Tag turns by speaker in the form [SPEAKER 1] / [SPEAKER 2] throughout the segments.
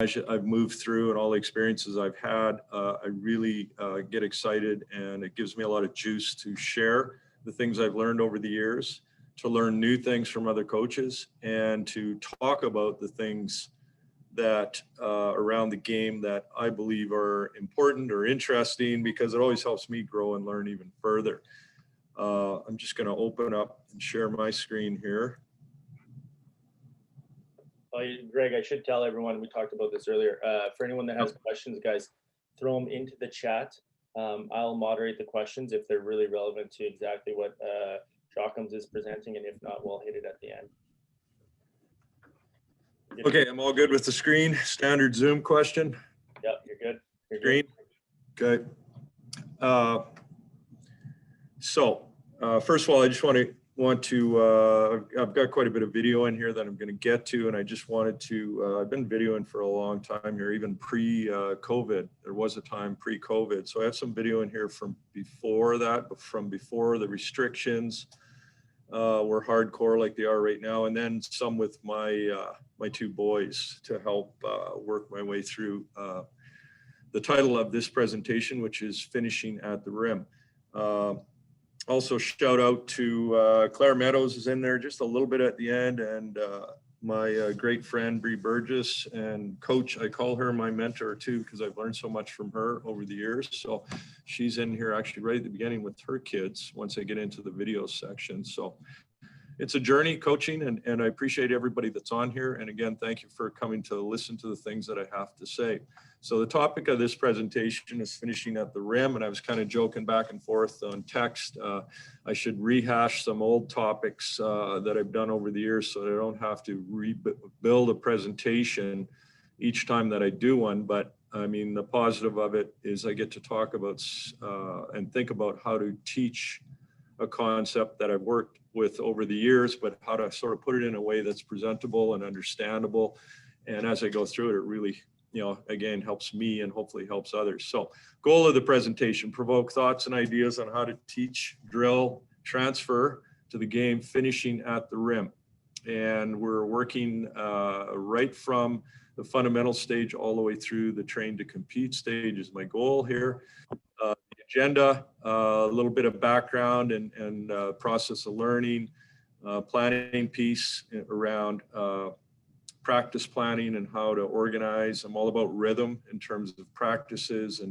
[SPEAKER 1] I've moved through and all the experiences I've had, I really get excited, and it gives me a lot of juice to share the things I've learned over the years, to learn new things from other coaches, and to talk about the things that around the game that I believe are important or interesting, because it always helps me grow and learn even further. I'm just going to open up and share my screen here.
[SPEAKER 2] Greg, I should tell everyone, we talked about this earlier, for anyone that has questions, guys, throw them into the chat. I'll moderate the questions if they're really relevant to exactly what Jockims is presenting, and if not, we'll hit it at the end.
[SPEAKER 1] Okay, I'm all good with the screen. Standard Zoom question.
[SPEAKER 2] Yep, you're good. You're
[SPEAKER 1] Green.
[SPEAKER 2] good.
[SPEAKER 1] Okay. First of all, I just want to I've got quite a bit of video in here that I'm going to get to, and I just wanted to, I've been videoing for a long time here, even pre-COVID. There was a time pre-COVID. So I have some video in here from before that, from before the restrictions were hardcore like they are right now, and then some with my my two boys to help work my way through the title of this presentation, which is Finishing at the Rim. Also, shout out to Claire Meadows is in there just a little bit at the end, and my great friend Bree Burgess, and coach, I call her my mentor too, because I've learned so much from her over the years. So she's in here actually right at the beginning with her kids once I get into the video section. So it's a journey coaching, and I appreciate everybody that's on here. And again, thank you for coming to listen to the things that I have to say. So the topic of this presentation is finishing at the rim, and I was kind of joking back and forth on text. I should rehash some old topics that I've done over the years so that I don't have to rebuild a presentation each time that I do one. But I mean, the positive of it is I get to talk about and think about how to teach a concept that I've worked with over the years, but how to sort of put it in a way that's presentable and understandable. And as I go through it, it really, you know, again, helps me and hopefully helps others. So goal of the presentation, provoke thoughts and ideas on how to teach, drill, transfer to the game, finishing at the rim. And we're working right from the fundamental stage all the way through the train to compete stage is my goal here. The agenda, a little bit of background and process of learning, planning piece around practice planning and how to organize. I'm all about rhythm in terms of practices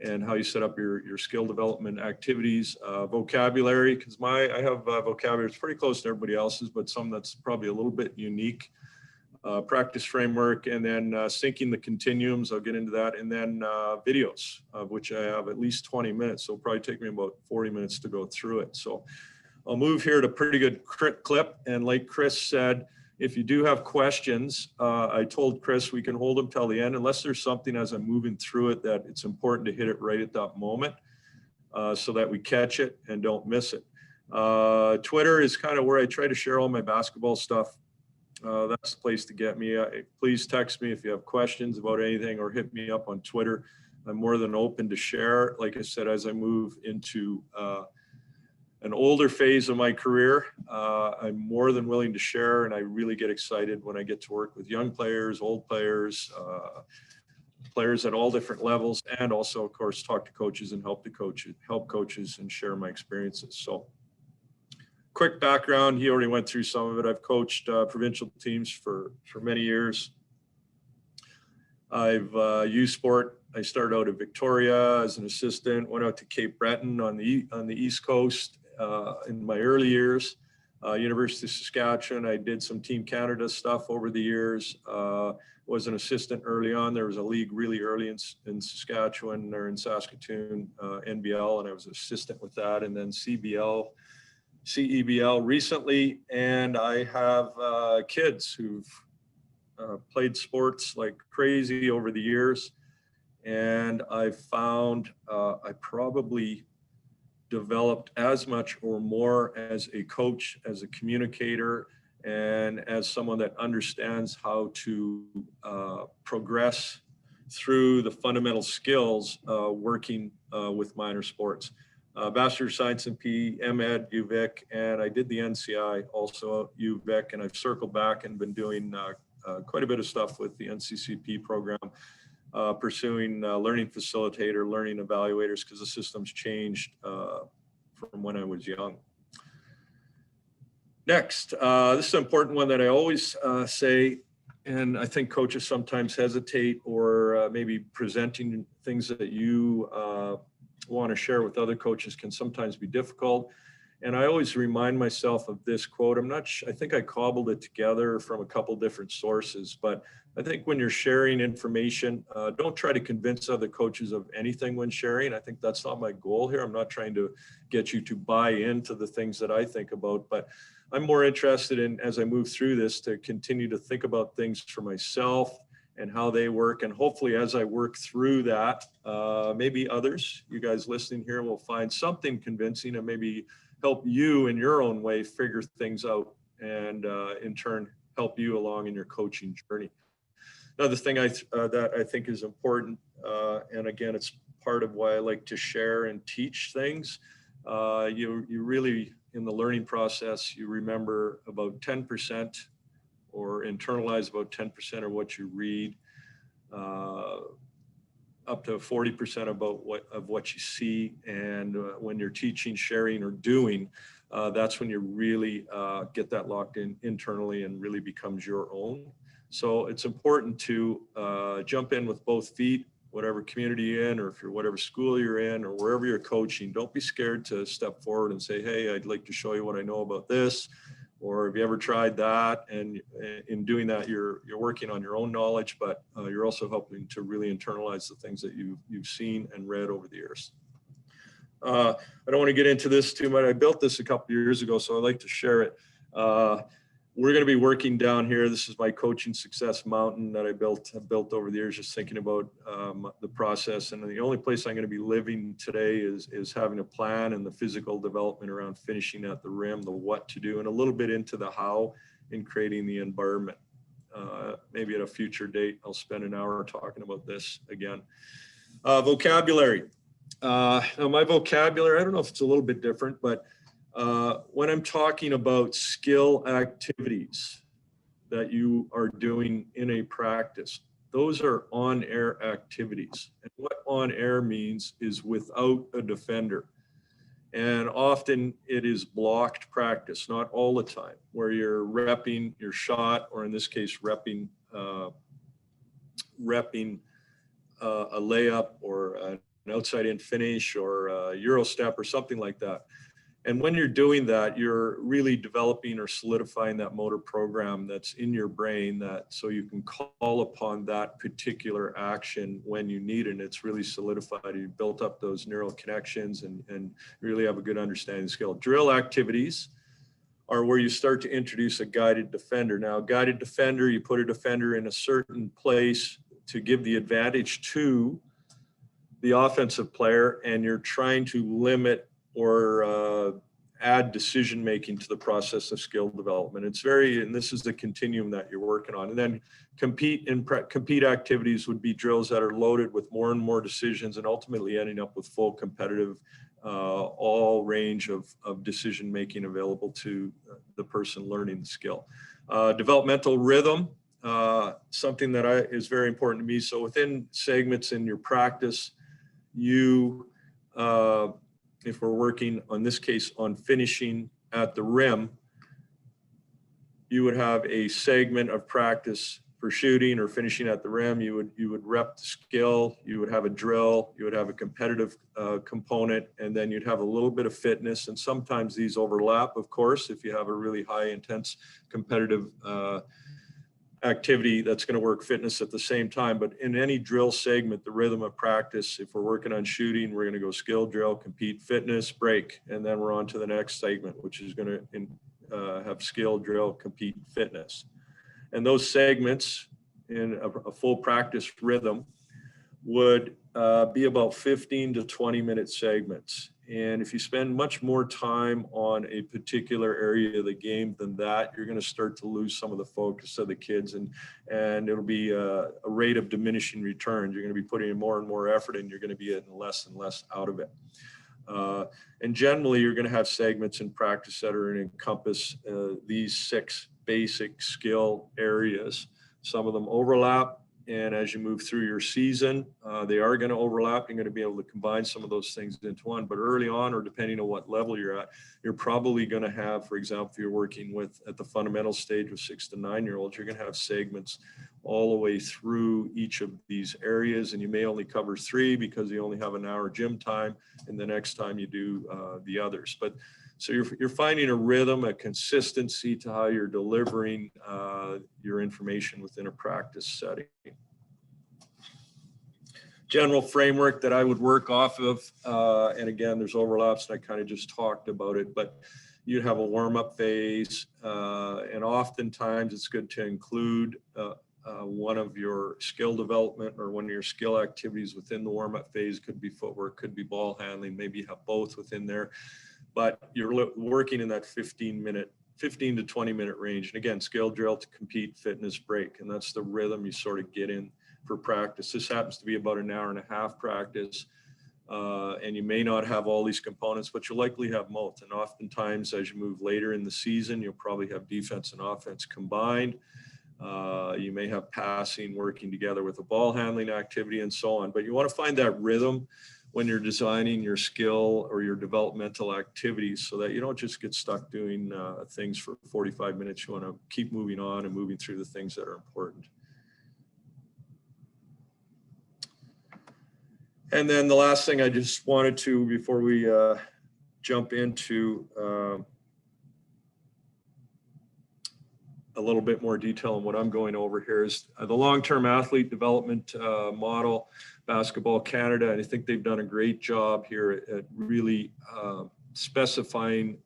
[SPEAKER 1] and how you set up your skill development activities, vocabulary, because I have vocabulary that's pretty close to everybody else's, but some that's probably a little bit unique. Practice framework, and then syncing the continuums. I'll get into that, and then videos, of which I have at least 20 minutes. So it'll probably take me about 40 minutes to go through it. So I'll move here to pretty good clip. And like Chris said, if you do have questions, I told Chris we can hold them till the end, unless there's something as I'm moving through it that it's important to hit it right at that moment so that we catch it and don't miss it. Twitter is kind of where I try to share all my basketball stuff. That's the place to get me. Please text me if you have questions about anything, or hit me up on Twitter. I'm more than open to share. Like I said, as I move into an older phase of my career, I'm more than willing to share, and I really get excited when I get to work with young players, old players, players at all different levels, and also, of course, talk to coaches and help coaches and share my experiences. So quick background, he already went through some of it. I've coached provincial teams for many years. I've used sport. I started out at Victoria as an assistant, went out to Cape Breton on the East Coast in my early years. University of Saskatchewan, I did some Team Canada stuff over the years. Was an assistant early on. There was a league really early in Saskatchewan or in Saskatoon, NBL, and I was an assistant with that, and then CEBL recently. And I have kids who've played sports like crazy over the years. And I found I probably developed as much or more as a coach, as a communicator, and as someone that understands how to progress through the fundamental skills working with minor sports. Bachelor of Science in PE, MEd, UVic, and I did the NCI also at UVic, and I've circled back and been doing quite a bit of stuff with the NCCP program, pursuing learning facilitator, learning evaluators, because the system's changed from when I was young. Next, this is an important one that I always say, and I think coaches sometimes hesitate, or maybe presenting things that you want to share with other coaches can sometimes be difficult. And I always remind myself of this quote. I think I cobbled it together from a couple different sources, but I think when you're sharing information, don't try to convince other coaches of anything when sharing. I think that's not my goal here. I'm not trying to get you to buy into the things that I think about, but I'm more interested in, as I move through this, to continue to think about things for myself and how they work. And hopefully as I work through that, maybe others, you guys listening here, will find something convincing and maybe help you in your own way figure things out, and in turn help you along in your coaching journey. Another thing that I think is important, and again, it's part of why I like to share and teach things. You really, in the learning process, you remember about 10% or internalize about 10% of what you read, up to 40% about what you see. And when you're teaching, sharing, or doing, that's when you really get that locked in internally and really becomes your own. So it's important to jump in with both feet, whatever community you're in, or if you're whatever school you're in, or wherever you're coaching. Don't be scared to step forward and say, hey, I'd like to show you what I know about this. Or have you ever tried that? And in doing that, you're working on your own knowledge, but you're also helping to really internalize the things that you've seen and read over the years. I don't want to get into this too much. I built this a couple of years ago, so I'd like to share it. We're going to be working down here. This is my coaching success mountain that I built over the years, just thinking about the process. And the only place I'm going to be living today is having a plan and the physical development around finishing at the rim, the what to do, and a little bit into the how in creating the environment. Maybe at a future date, I'll spend an hour talking about this again. Vocabulary. Now my vocabulary, I don't know if it's a little bit different, but when I'm talking about skill activities that you are doing in a practice, those are on-air activities. And what on-air means is without a defender. And often it is blocked practice, not all the time, where you're repping your shot, or in this case, repping a layup, or an outside-in finish, or a Euro step, or something like that. And when you're doing that, you're really developing or solidifying that motor program that's in your brain, that so you can call upon that particular action when you need it. And it's really solidified. You built up those neural connections and really have a good understanding of the skill. Drill activities are where you start to introduce a guided defender. Now, a guided defender, you put a defender in a certain place to give the advantage to the offensive player, and you're trying to limit or add decision-making to the process of skill development. And this is the continuum that you're working on. And then compete activities would be drills that are loaded with more and more decisions, and ultimately ending up with full competitive, all range of decision-making available to the person learning the skill. Developmental rhythm, something that is very important to me. So within segments in your practice, if we're working on this case on finishing at the rim, you would have a segment of practice for shooting or finishing at the rim. You would rep the skill, you would have a drill, you would have a competitive component, and then you'd have a little bit of fitness. And sometimes these overlap, of course, if you have a really high intense competitive activity that's going to work fitness at the same time. But in any drill segment, the rhythm of practice, if we're working on shooting, we're going to go skill, drill, compete, fitness, break, and then we're on to the next segment, which is going to have skill, drill, compete, fitness. And those segments in a full practice rhythm would be about 15 to 20 minute segments. And if you spend much more time on a particular area of the game than that, you're going to start to lose some of the focus of the kids, and it'll be a rate of diminishing returns. You're going to be putting in more and more effort, and you're going to be getting less and less out of it. And generally, you're going to have segments in practice that are going to encompass these 6 basic skill areas. Some of them overlap. And as you move through your season, they are going to overlap. You're going to be able to combine some of those things into one. But early on, or depending on what level you're at, you're probably going to have, for example, if you're working with at the fundamental stage with 6 to 9 year olds, you're going to have segments all the way through each of these areas. And you may only cover 3 because you only have an hour gym time. And the next time you do the others. But so you're finding a rhythm, a consistency to how you're delivering your information within a practice setting. General framework that I would work off of, and again, there's overlaps, and I kind of just talked about it, but you have a warm-up phase, and oftentimes it's good to include one of your skill development or one of your skill activities within the warm-up phase. Could be footwork, could be ball handling, maybe you have both within there. But you're working in that 15 to 20 minute range. And again, skill drill to compete, fitness break. And that's the rhythm you sort of get in for practice. This happens to be about an hour and a half practice. And you may not have all these components, but you'll likely have most. And oftentimes as you move later in the season, you'll probably have defense and offense combined. You may have passing working together with a ball handling activity and so on. But you want to find that rhythm when you're designing your skill or your developmental activities so that you don't just get stuck doing things for 45 minutes. You want to keep moving on and moving through the things that are important. And then the last thing I just wanted to, before we jump into a little bit more detail on what I'm going over here, is the long-term athlete development model, Basketball Canada. And I think they've done a great job here at really specifying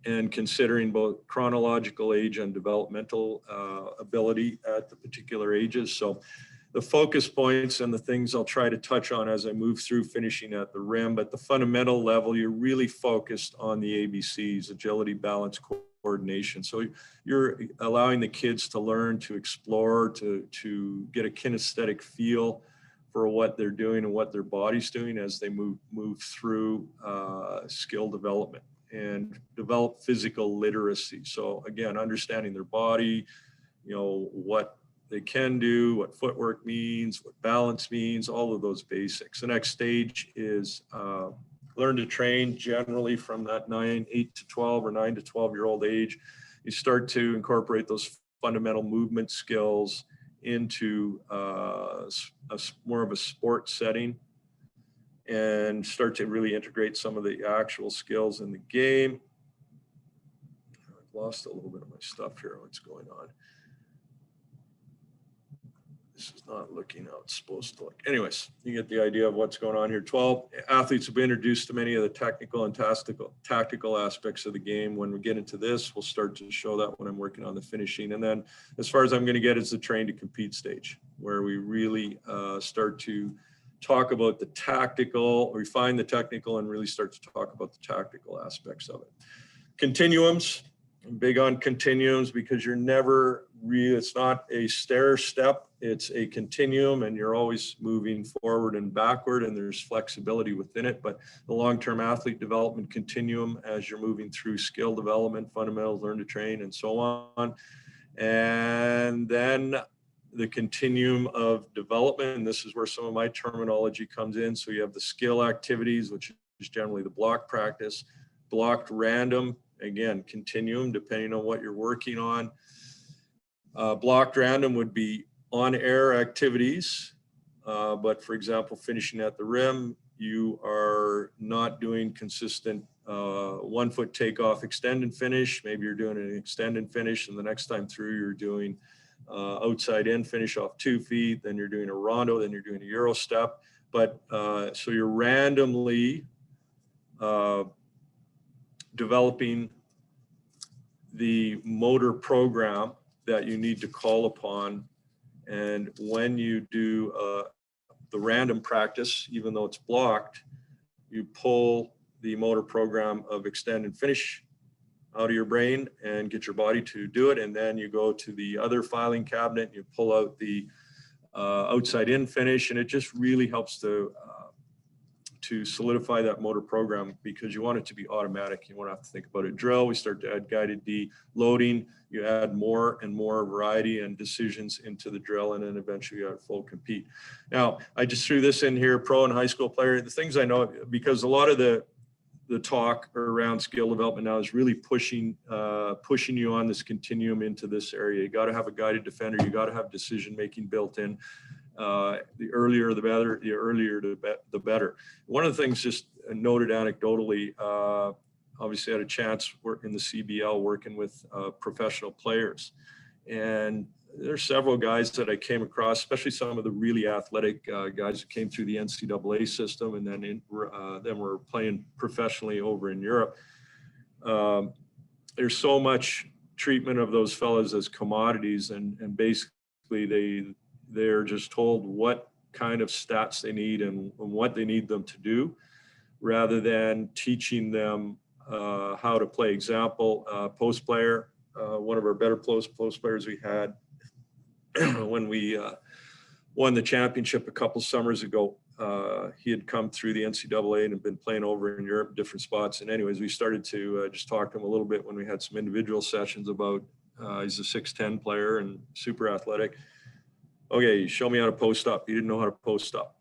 [SPEAKER 1] and considering both chronological age and developmental ability at the particular ages. So the focus points and the things I'll try to touch on as I move through finishing at the rim, but the fundamental level, you're really focused on the ABCs, agility, balance, coordination. So you're allowing the kids to learn, to explore, to get a kinesthetic feel for what they're doing and what their body's doing as they move through skill development and develop physical literacy. So again, understanding their body, you know, what they can do, what footwork means, what balance means, all of those basics. The next stage is learn to train, generally from that 8 to 12 or 9 to 12-year-old age. You start to incorporate those fundamental movement skills into more of a sport setting and start to really integrate some of the actual skills in the game. I've lost a little bit of my stuff here. What's going on? This is not looking how it's supposed to look. Anyways, you get the idea of what's going on here. 12 athletes will be introduced to many of the technical and tactical aspects of the game. When we get into this, we'll start to show that when I'm working on the finishing. And then as far as I'm going to get is the train to compete stage, where we really start to talk about the tactical, refine the technical, and really start to talk about the tactical aspects of it. Continuums. I'm big on continuums because you're never really, it's not a stair step, it's a continuum, and you're always moving forward and backward, and there's flexibility within it. But the long-term athlete development continuum, as you're moving through skill development, fundamentals, learn to train, and so on. And then the continuum of development, and this is where some of my terminology comes in. So you have the skill activities, which is generally the block practice, blocked random, again, continuum, depending on what you're working on. Blocked random would be on-air activities, but for example, finishing at the rim, you are not doing consistent 1 foot takeoff, extend and finish. Maybe you're doing an extend and finish, and the next time through you're doing outside in finish off 2 feet, then you're doing a rondo, then you're doing a Euro step. But so you're randomly developing the motor program that you need to call upon. And when you do the random practice, even though it's blocked, you pull the motor program of extend and finish out of your brain and get your body to do it. And then you go to the other filing cabinet, you pull out the outside in finish, and it just really helps to to solidify that motor program, because you want it to be automatic. You won't have to think about it. Drill, we start to add guided de-loading. You add more and more variety and decisions into the drill, and then eventually you add full compete. Now, I just threw this in here, pro and high school player. The things I know, because a lot of the talk around skill development now is really pushing you on this continuum into this area. You got to have a guided defender. You got to have decision making built in. The earlier the better. The earlier the better. One of the things, just noted anecdotally, obviously I had a chance work in the CBL working with professional players, and there's several guys that I came across, especially some of the really athletic guys who came through the NCAA system and then were playing professionally over in Europe. There's so much treatment of those fellas as commodities, and basically they're just told what kind of stats they need and what they need them to do, rather than teaching them how to play. Example, post player, one of our better post players we had when we won the championship a couple summers ago. He had come through the NCAA and had been playing over in Europe, different spots. And anyways, we started to just talk to him a little bit when we had some individual sessions about, he's a 6'10" player and super athletic. Okay, show me how to post up. He didn't know how to post up.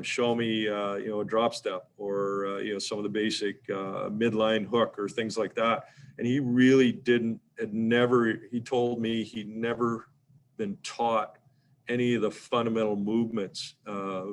[SPEAKER 1] Show me, a drop step, or, some of the basic midline hook or things like that. And he really he told me he'd never been taught any of the fundamental movements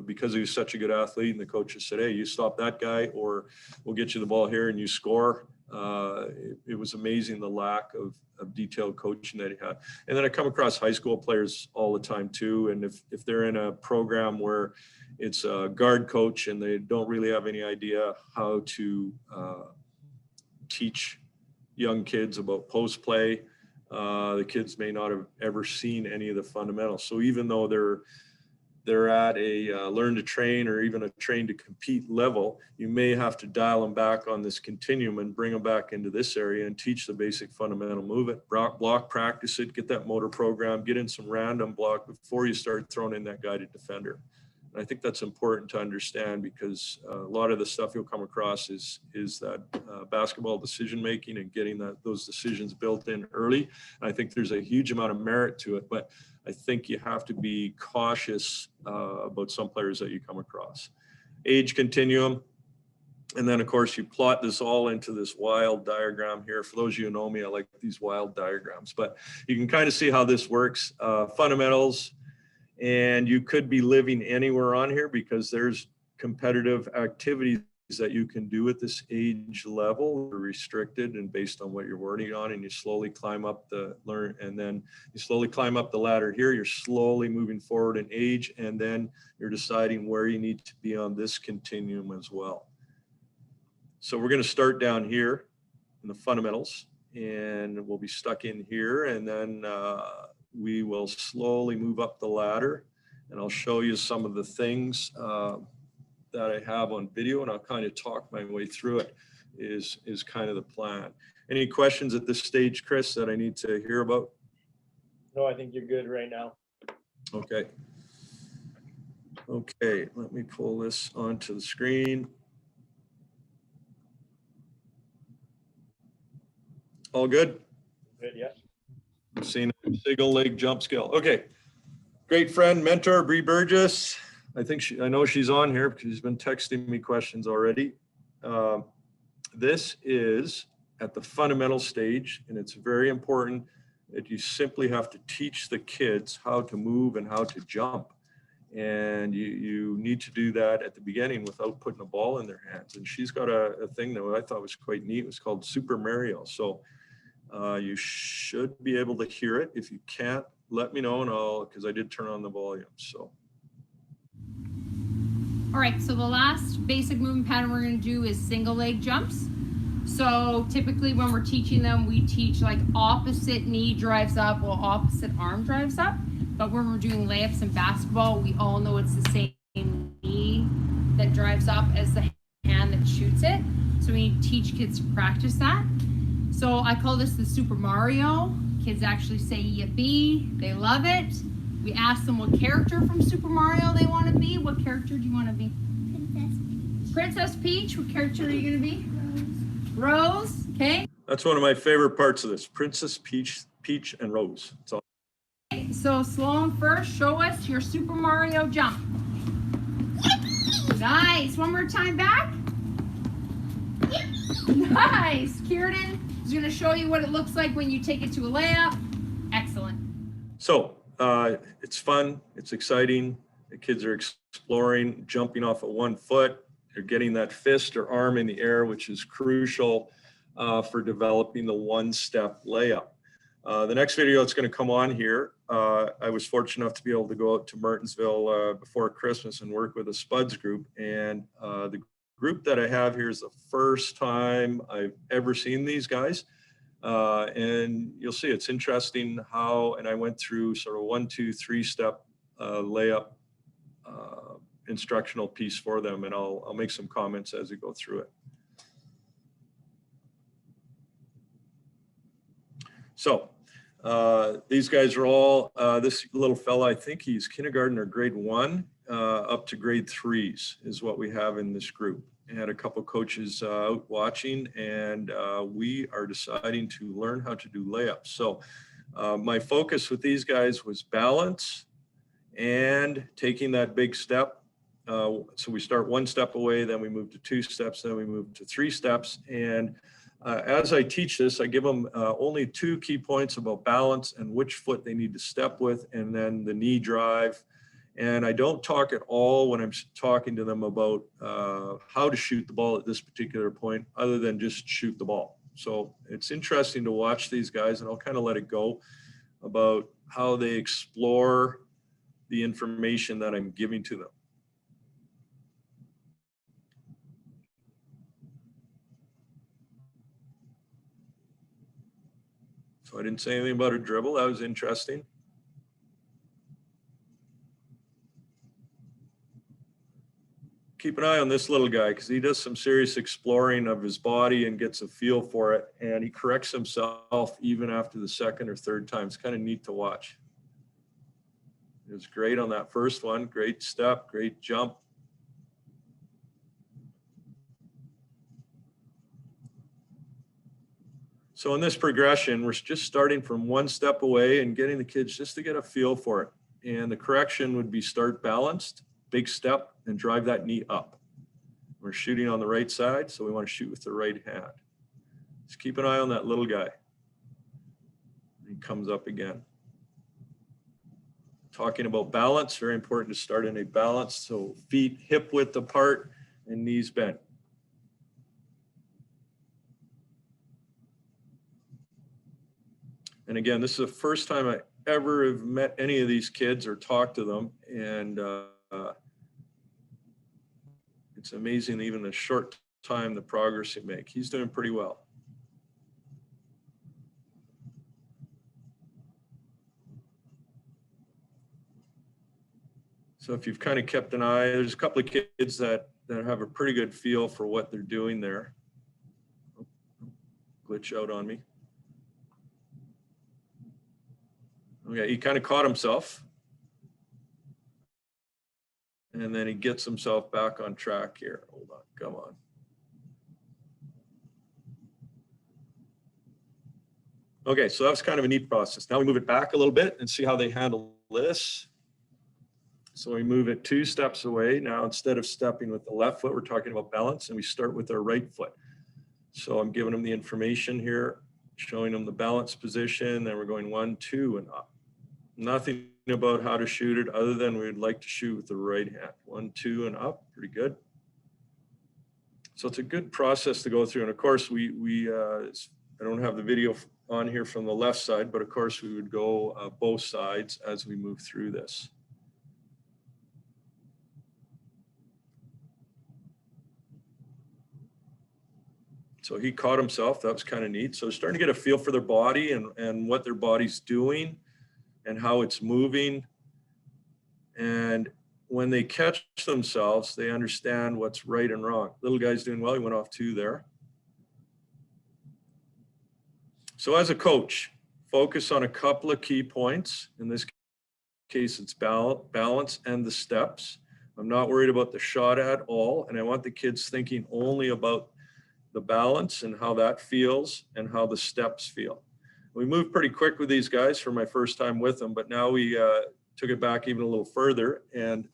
[SPEAKER 1] because he was such a good athlete. And the coaches said, hey, you stop that guy or we'll get you the ball here and you score. It was amazing, the lack of detailed coaching that he had. And then I come across high school players all the time too. And if they're in a program where it's a guard coach and they don't really have any idea how to teach young kids about post play, the kids may not have ever seen any of the fundamentals. So even though they're at a learn to train or even a train to compete level, you may have to dial them back on this continuum and bring them back into this area and teach the basic fundamental movement, block practice it, get that motor program, get in some random block before you start throwing in that guided defender. And I think that's important to understand, because a lot of the stuff you'll come across is that basketball decision making and getting those decisions built in early. And I think there's a huge amount of merit to it, but I think you have to be cautious about some players that you come across. Age continuum. And then of course you plot this all into this wild diagram here. For those of you who know me, I like these wild diagrams, but you can kind of see how this works. Fundamentals, and you could be living anywhere on here because there's competitive activities that you can do at this age level. You're restricted and based on what you're working on, and you slowly climb up and then you slowly climb up the ladder here. You're slowly moving forward in age, and then you're deciding where you need to be on this continuum as well. So we're going to start down here in the fundamentals, and we'll be stuck in here, and then we will slowly move up the ladder, and I'll show you some of the things that I have on video, and I'll kind of talk my way through it is kind of the plan. Any questions at this stage, Chris, that I need to hear about?
[SPEAKER 2] No, I think you're good right now.
[SPEAKER 1] Okay. Okay, let me pull this onto the screen. All good?
[SPEAKER 2] Good, yeah.
[SPEAKER 1] I've seen a single leg jump skill. Okay, great friend, mentor, Bree Burgess. I know she's on here because she's been texting me questions already. This is at the fundamental stage, and it's very important that you simply have to teach the kids how to move and how to jump. And you need to do that at the beginning without putting a ball in their hands. And she's got a thing that I thought was quite neat. It was called Super Mario. So you should be able to hear it. If you can't, let me know, and because I did turn on the volume. So.
[SPEAKER 3] All right, so the last basic movement pattern we're going to do is single leg jumps. So typically when we're teaching them, we teach like opposite knee drives up or opposite arm drives up. But when we're doing layups in basketball, we all know it's the same knee that drives up as the hand that shoots it. So we need to teach kids to practice that. So I call this the Super Mario. Kids actually say yippee, they love it. We ask them what character from Super Mario they want to be. What character do you want to be?
[SPEAKER 4] Princess
[SPEAKER 3] Princess Peach, what character are you going to be? Rose. Okay.
[SPEAKER 1] That's one of my favorite parts of this. Princess Peach and Rose. It's all.
[SPEAKER 3] So Sloan, first, show us your Super Mario jump. Nice. One more time back. Nice. Kieran is going to show you what it looks like when you take it to a layup. Excellent.
[SPEAKER 1] So it's fun. It's exciting. The kids are exploring, jumping off of 1 foot. They're getting that fist or arm in the air, which is crucial for developing the one-step layup. The next video that's going to come on here, I was fortunate enough to be able to go out to Martinsville before Christmas and work with a Spuds group. And the group that I have here is the first time I've ever seen these guys. And you'll see it's interesting how, and I went through sort of 1, 2, 3 step layup instructional piece for them, and I'll make some comments as we go through it. So these guys are all, this little fella, I think he's kindergarten or grade 1 up to grade 3s is what we have in this group. And had a couple coaches out watching, and we are deciding to learn how to do layups. So my focus with these guys was balance and taking that big step. So we start 1 step away, then we move to 2 steps, then we move to 3 steps. And as I teach this, I give them only 2 key points about balance and which foot they need to step with, and then the knee drive. And I don't talk at all when I'm talking to them about how to shoot the ball at this particular point, other than just shoot the ball. So it's interesting to watch these guys, and I'll kind of let it go about how they explore the information that I'm giving to them. So I didn't say anything about a dribble. That was interesting. Keep an eye on this little guy because he does some serious exploring of his body and gets a feel for it. And he corrects himself even after the 2nd or 3rd time. It's kind of neat to watch. It was great on that first one. Great step, great jump. So in this progression, we're just starting from 1 step away and getting the kids just to get a feel for it. And the correction would be start balanced, big step, and drive that knee up. We're shooting on the right side, so we want to shoot with the right hand. Just keep an eye on that little guy. He comes up again. Talking about balance, very important to start in a balance. So feet hip width apart and knees bent. And again, this is the first time I ever have met any of these kids or talked to them. And it's amazing even the short time, the progress you make. He's doing pretty well. So if you've kind of kept an eye, there's a couple of kids that have a pretty good feel for what they're doing there. Oh, glitch out on me. Okay, he kind of caught himself. And then he gets himself back on track here. Hold on, come on. Okay, so that was kind of a neat process. Now we move it back a little bit and see how they handle this. So we move it 2 steps away. Now, instead of stepping with the left foot, we're talking about balance, and we start with our right foot. So I'm giving them the information here, showing them the balance position. Then we're going 1, 2, and up. Nothing about how to shoot it other than we'd like to shoot with the right hand. 1, 2, and up, pretty good. So it's a good process to go through. And of course, I don't have the video on here from the left side, but of course we would go both sides as we move through this. So he caught himself. That was kind of neat. So starting to get a feel for their body and what their body's doing and how it's moving. And when they catch themselves, they understand what's right and wrong. Little guy's doing well. He went off 2 there. So as a coach, focus on a couple of key points. In this case, it's balance and the steps. I'm not worried about the shot at all. And I want the kids thinking only about the balance and how that feels and how the steps feel. We moved pretty quick with these guys for my first time with them, but now we took it back even a little further, and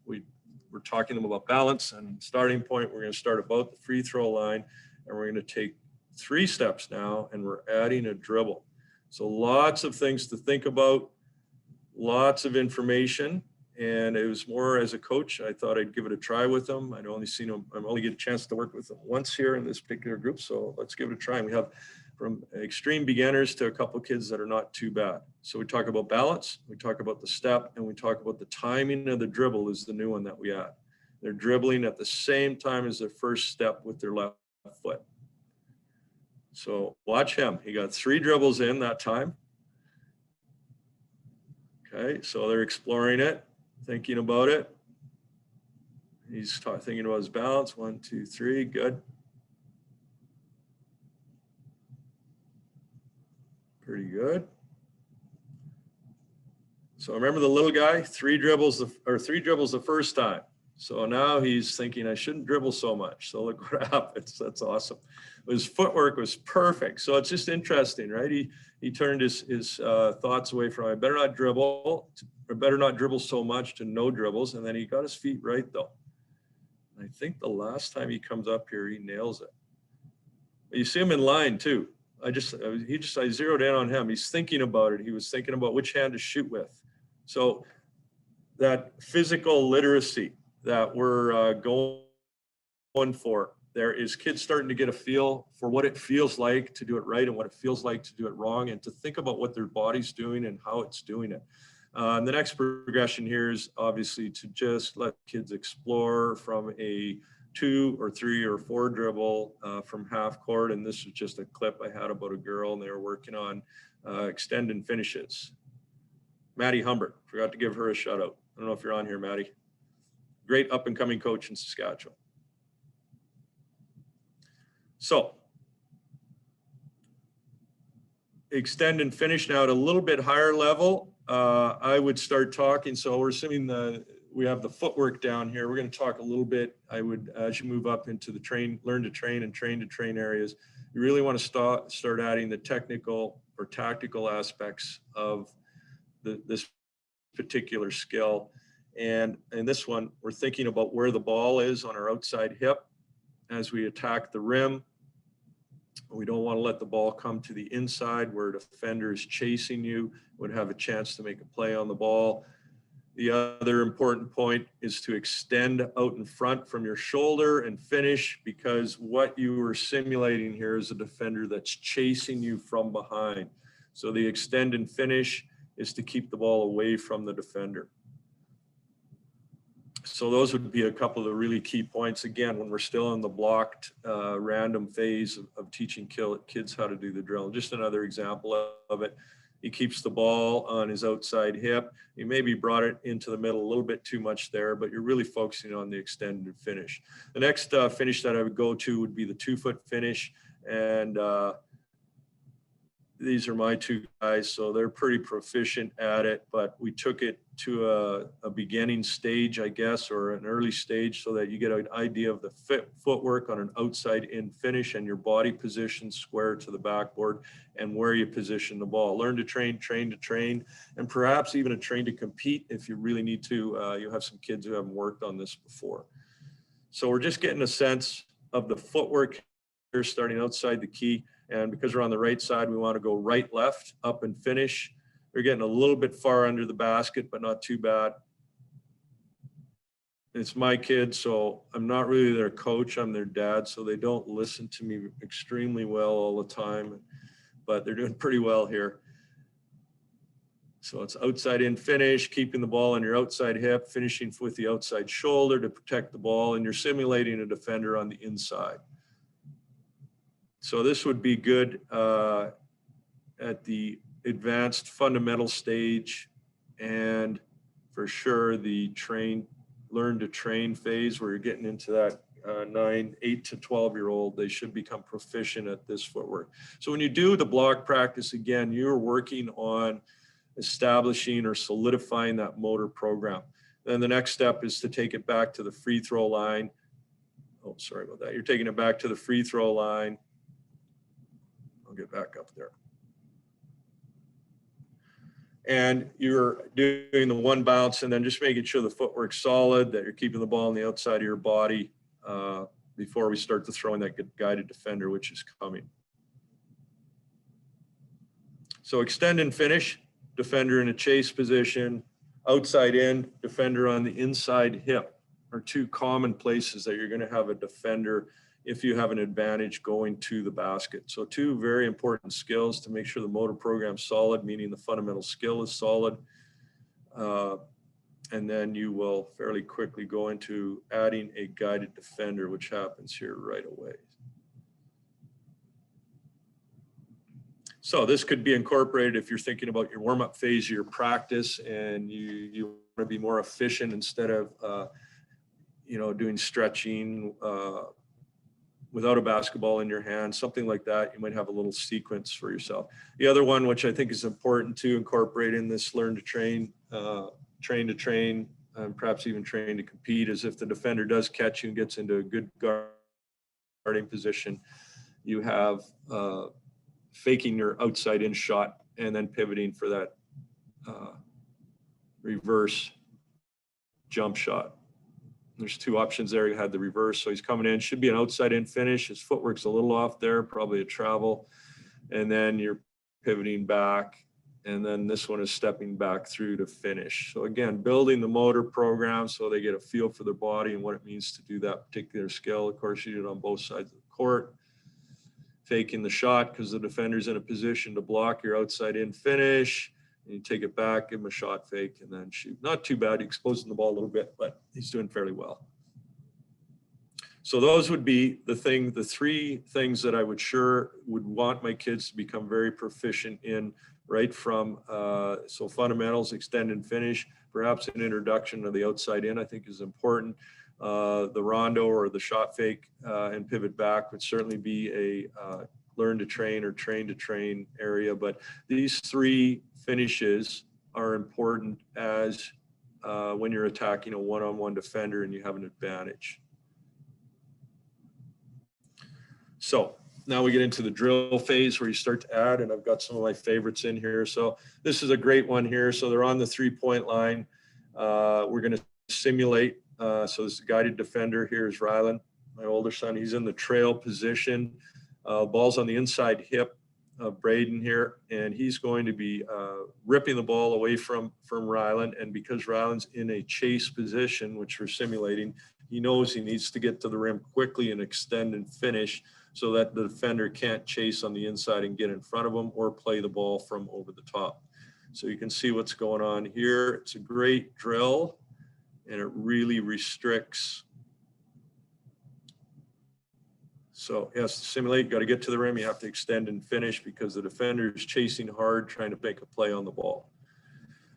[SPEAKER 1] we're talking to them about balance and starting point. We're going to start about the free throw line, and we're going to take 3 steps now, and we're adding a dribble. So lots of things to think about, lots of information. And it was more as a coach, I thought I'd give it a try with them. I'd only seen them, I've only get a chance to work with them once here in this particular group. So let's give it a try. And we have from extreme beginners to a couple of kids that are not too bad. So we talk about balance, we talk about the step, and we talk about the timing of the dribble is the new one that we add. They're dribbling at the same time as their first step with their left foot. So watch him. He got 3 dribbles in that time. Okay, so they're exploring it, thinking about it. He's thinking about his balance. 1, 2, 3, good. Pretty good. So remember the little guy, 3 dribbles the first time. So now he's thinking I shouldn't dribble so much. So look what happens. That's awesome. His footwork was perfect. So it's just interesting, right? He turned his thoughts away from I better not dribble, or better not dribble so much to no dribbles. And then he got his feet right though. And I think the last time he comes up here, he nails it. But you see him in line too. I zeroed in on him. He's thinking about it. He was thinking about which hand to shoot with. So that physical literacy that we're going for, there is kids starting to get a feel for what it feels like to do it right and what it feels like to do it wrong, and to think about what their body's doing and how it's doing it. The next progression here is obviously to just let kids explore from a 2 or 3 or 4 dribble from half court. And this was just a clip I had about a girl, and they were working on extend and finishes. Maddie Humbert, forgot to give her a shout out. I don't know if you're on here, Maddie. Great up and coming coach in Saskatchewan. So extend and finish now at a little bit higher level. I would start talking. So we're assuming we have the footwork down here. We're going to talk a little bit. I would, as you move up into the learn to train and train to train areas, you really want to start adding the technical or tactical aspects of this particular skill. And in this one, we're thinking about where the ball is on our outside hip as we attack the rim. We don't want to let the ball come to the inside where a defender is chasing you, would have a chance to make a play on the ball. The other important point is to extend out in front from your shoulder and finish, because what you are simulating here is a defender that's chasing you from behind. So the extend and finish is to keep the ball away from the defender. So those would be a couple of the really key points, again, when we're still in the blocked random phase of teaching kids how to do the drill. Just another example of it. He keeps the ball on his outside hip. He maybe brought it into the middle a little bit too much there, but you're really focusing on the extend and finish. The next finish that I would go to would be the 2-foot finish. And these are my 2 guys, so they're pretty proficient at it, but we took it to a beginning stage, I guess, or an early stage, so that you get an idea of the footwork on an outside in finish and your body position square to the backboard and where you position the ball. Learn to train, train to train, and perhaps even a train to compete if you really need to. You have some kids who haven't worked on this before. So we're just getting a sense of the footwork here starting outside the key. And because we're on the right side, we want to go right, left, up and finish. They're getting a little bit far under the basket, but not too bad. It's my kids, so I'm not really their coach. I'm their dad, so they don't listen to me extremely well all the time, but they're doing pretty well here. So it's outside in finish, keeping the ball on your outside hip, finishing with the outside shoulder to protect the ball, and you're simulating a defender on the inside. So this would be good at the advanced fundamental stage, and for sure the learn to train phase where you're getting into that 8 to 12-year-old, they should become proficient at this footwork. So when you do the block practice, again, you're working on establishing or solidifying that motor program. Then the next step is to take it back to the free throw line. Oh, sorry about that. You're taking it back to the free throw line. I'll get back up there. And you're doing the one bounce and then just making sure the footwork's solid, that you're keeping the ball on the outside of your body before we start to throw in that guided defender, which is coming. So extend and finish, defender in a chase position, outside in, defender on the inside hip are two common places that you're going to have a defender if you have an advantage going to the basket. So two very important skills to make sure the motor program's solid, meaning the fundamental skill is solid. And then you will fairly quickly go into adding a guided defender, which happens here right away. So this could be incorporated if you're thinking about your warm-up phase of your practice and you want to be more efficient instead of doing stretching without a basketball in your hand, something like that. You might have a little sequence for yourself. The other one, which I think is important to incorporate in this learn to train, train to train, and perhaps even train to compete, is if the defender does catch you and gets into a good guarding position, you have faking your outside in shot and then pivoting for that reverse jump shot. There's two options there. You had the reverse, so he's coming in, should be an outside in finish. His footwork's a little off there, probably a travel. And then you're pivoting back. And then this one is stepping back through to finish. So again, building the motor program so they get a feel for their body and what it means to do that particular skill. Of course, you do it on both sides of the court. Faking the shot because the defender's in a position to block your outside in finish. And you take it back, give him a shot fake, and then shoot. Not too bad, exposing the ball a little bit, but he's doing fairly well. So those would be the three things that I would want my kids to become very proficient in, right from, so fundamentals, extend and finish, perhaps an introduction to the outside in, I think is important. The rondo or the shot fake and pivot back would certainly be a learn to train or train to train area. But these three finishes are important as when you're attacking a one-on-one defender and you have an advantage. So now we get into the drill phase where you start to add, and I've got some of my favorites in here. So this is a great one here. So they're on the 3-point line. We're going to simulate. So this is a guided defender. Here's Rylan, my older son. He's in the trail position. Ball's on the inside hip of Braden here, and he's going to be ripping the ball away from Rylan. And because Rylan's in a chase position, which we're simulating, he knows he needs to get to the rim quickly and extend and finish so that the defender can't chase on the inside and get in front of him or play the ball from over the top. So you can see what's going on here. It's a great drill, and it really restricts. So yes, simulate, you got to get to the rim. You have to extend and finish because the defender is chasing hard, trying to make a play on the ball.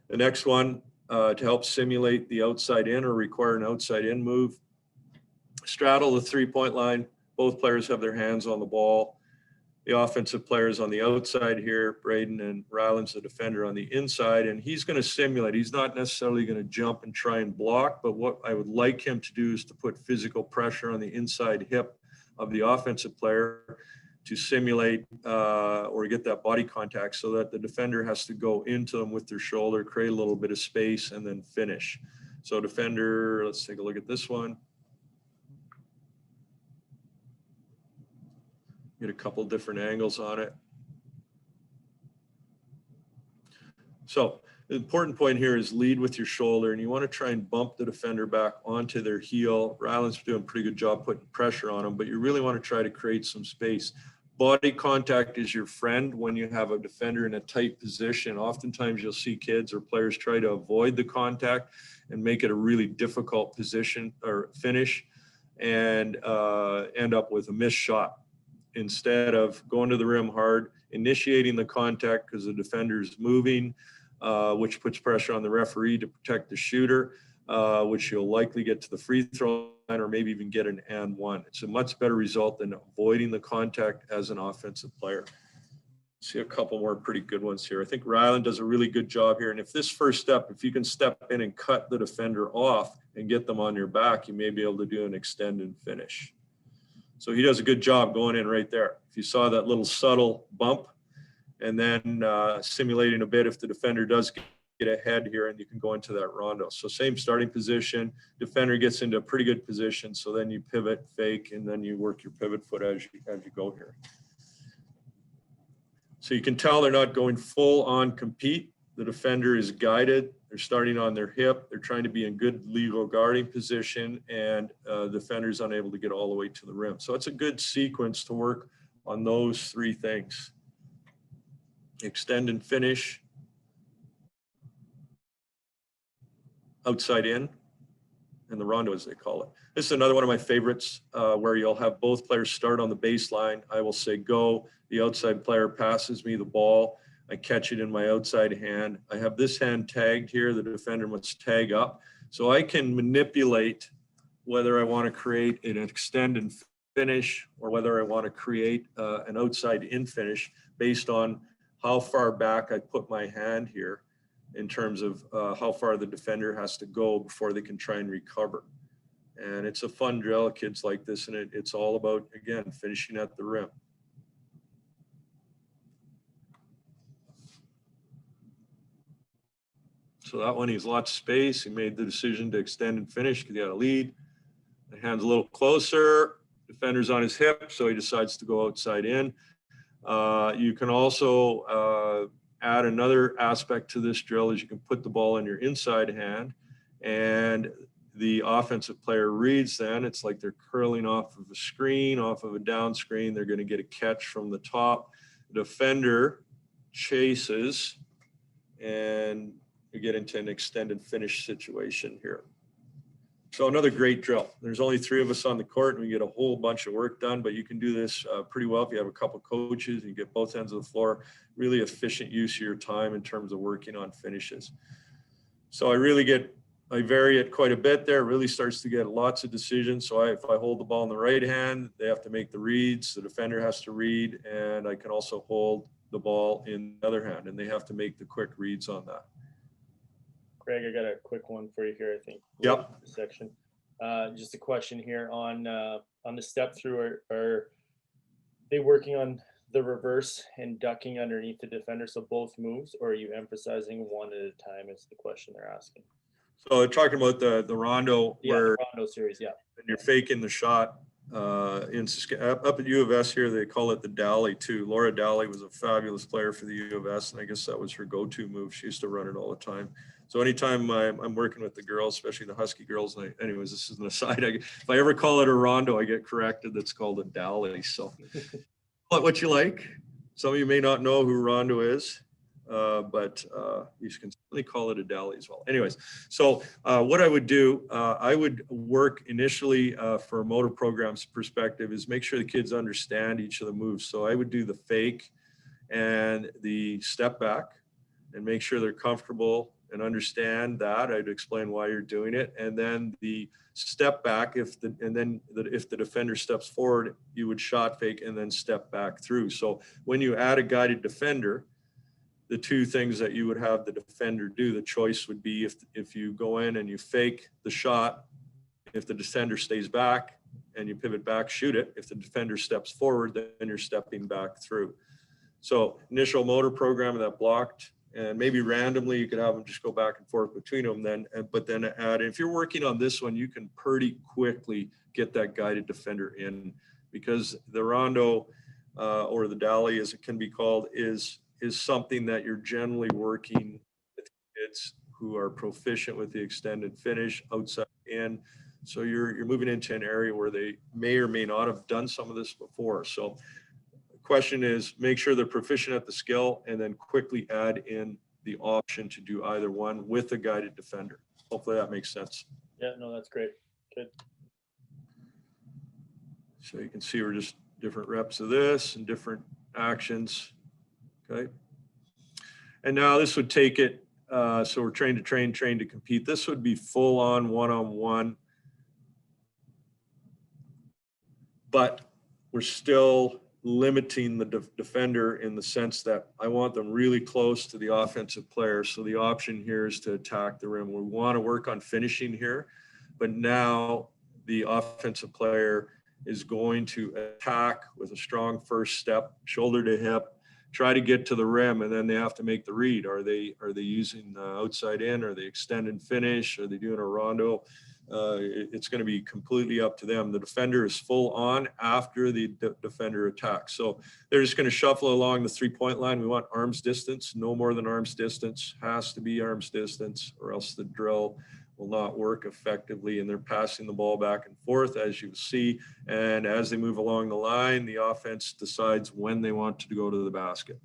[SPEAKER 1] The next one, to help simulate the outside in or require an outside in move, straddle the 3-point line. Both players have their hands on the ball. The offensive player is on the outside here, Braden, and Rylan's the defender on the inside, and he's going to simulate. He's not necessarily going to jump and try and block, but what I would like him to do is to put physical pressure on the inside hip of the offensive player to simulate or get that body contact so that the defender has to go into them with their shoulder, create a little bit of space, and then finish. So defender, let's take a look at this one. Get a couple different angles on it. So the important point here is lead with your shoulder, and you want to try and bump the defender back onto their heel. Rylan's doing a pretty good job putting pressure on them, but you really want to try to create some space. Body contact is your friend when you have a defender in a tight position. Oftentimes you'll see kids or players try to avoid the contact and make it a really difficult position or finish and end up with a missed shot. Instead of going to the rim hard, initiating the contact because the defender's moving, which puts pressure on the referee to protect the shooter, which you'll likely get to the free throw line or maybe even get an and one. It's a much better result than avoiding the contact as an offensive player. See a couple more pretty good ones here. I think Ryland does a really good job here. And if this first step, if you can step in and cut the defender off and get them on your back, you may be able to do an extend and finish. So he does a good job going in right there. If you saw that little subtle bump, and then simulating a bit if the defender does get ahead here, and you can go into that rondo. So same starting position, defender gets into a pretty good position. So then you pivot, fake, and then you work your pivot foot as you go here. So you can tell they're not going full on compete. The defender is guided. They're starting on their hip. They're trying to be in good legal guarding position, and the defender's unable to get all the way to the rim. So it's a good sequence to work on those three things. Extend and finish, outside in, and the rondo as they call it. This is another one of my favorites where you'll have both players start on the baseline. I will say go. The outside player passes me the ball. I catch it in my outside hand. I have this hand tagged here. The defender must tag up. So I can manipulate whether I want to create an extend and finish or whether I want to create an outside in finish based on how far back I put my hand here in terms of how far the defender has to go before they can try and recover. And it's a fun drill. Kids like this, and it's all about, again, finishing at the rim. So that one, he's lots of space. He made the decision to extend and finish because he had a lead. The hand's a little closer. Defender's on his hip, so he decides to go outside in. You can also add another aspect to this drill is you can put the ball in your inside hand, and the offensive player reads then. It's like they're curling off of a screen, off of a down screen. They're going to get a catch from the top. The defender chases, and you get into an extended finish situation here. So another great drill. There's only 3 of us on the court, and we get a whole bunch of work done, but you can do this pretty well if you have a couple coaches and you get both ends of the floor. Really efficient use of your time in terms of working on finishes. So I vary it quite a bit there. It really starts to get lots of decisions. So if I hold the ball in the right hand, they have to make the reads. The defender has to read, and I can also hold the ball in the other hand, and they have to make the quick reads on that.
[SPEAKER 2] Greg, I got a quick one for you here, I think.
[SPEAKER 1] Yep.
[SPEAKER 2] Section. Just a question here on the step through. Are they working on the reverse and ducking underneath the defender, so both moves, or are you emphasizing one at a time? Is the question they're asking.
[SPEAKER 1] So talking about the rondo, where
[SPEAKER 2] the rondo series, yeah.
[SPEAKER 1] And you're faking the shot in up at U of S here, they call it the Dally too. Laura Dally was a fabulous player for the U of S, and I guess that was her go-to move. She used to run it all the time. So anytime I'm working with the girls, especially the Husky girls, and anyways, this is an aside. If I ever call it a rondo, I get corrected. That's called a Dally. So what you like. Some of you may not know who rondo is. But you can certainly call it a Dally as well. Anyways, so what I would do, I would work initially for a motor program's perspective is make sure the kids understand each of the moves. So I would do the fake and the step back and make sure they're comfortable and understand that. I'd explain why you're doing it. And then the step back, if the defender steps forward, you would shot fake and then step back through. So when you add a guided defender, the 2 things that you would have the defender do, the choice would be if you go in and you fake the shot, if the defender stays back and you pivot back, shoot it. If the defender steps forward, then you're stepping back through. So initial motor program that blocked, and maybe randomly you could have them just go back and forth between them then, but then add, if you're working on this one, you can pretty quickly get that guided defender in, because the rondo or the Dally as it can be called is something that you're generally working with kids who are proficient with the extended finish outside in. So you're moving into an area where they may or may not have done some of this before. So the question is, make sure they're proficient at the skill and then quickly add in the option to do either one with a guided defender. Hopefully that makes sense.
[SPEAKER 2] Yeah, no, that's great. Good.
[SPEAKER 1] So you can see we're just different reps of this and different actions. Okay. And now this would take it, so we're trained to train, trained to compete. This would be full on one-on-one, but we're still limiting the defender in the sense that I want them really close to the offensive player. So the option here is to attack the rim. We want to work on finishing here, but now the offensive player is going to attack with a strong first step, shoulder to hip, try to get to the rim, and then they have to make the read. Are they using outside in? Are they extend and finish? Are they doing a rondo? It's going to be completely up to them. The defender is full on after the defender attacks. So they're just going to shuffle along the 3-point line. We want arm's distance, no more than arm's distance, has to be arm's distance, or else the drill will not work effectively. And they're passing the ball back and forth, as you see. And as they move along the line, the offense decides when they want to go to the basket.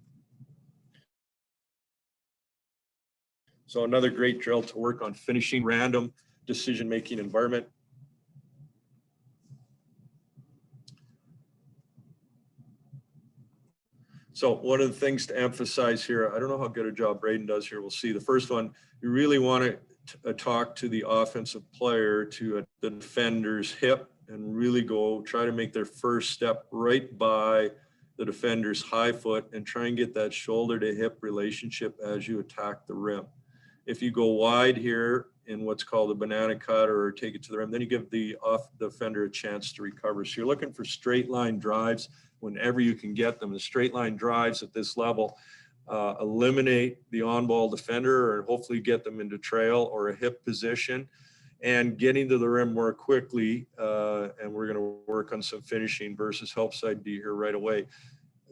[SPEAKER 1] So another great drill to work on finishing, random decision-making environment. So one of the things to emphasize here, I don't know how good a job Braden does here. We'll see. The first one, you really want to talk to the offensive player to the defender's hip and really go try to make their first step right by the defender's high foot and try and get that shoulder to hip relationship as you attack the rim. If you go wide here in what's called a banana cut or take it to the rim, then you give the defender a chance to recover. So you're looking for straight line drives whenever you can get them. The straight line drives at this level eliminate the on-ball defender or hopefully get them into trail or a hip position and getting to the rim more quickly. And we're going to work on some finishing versus help side D here right away.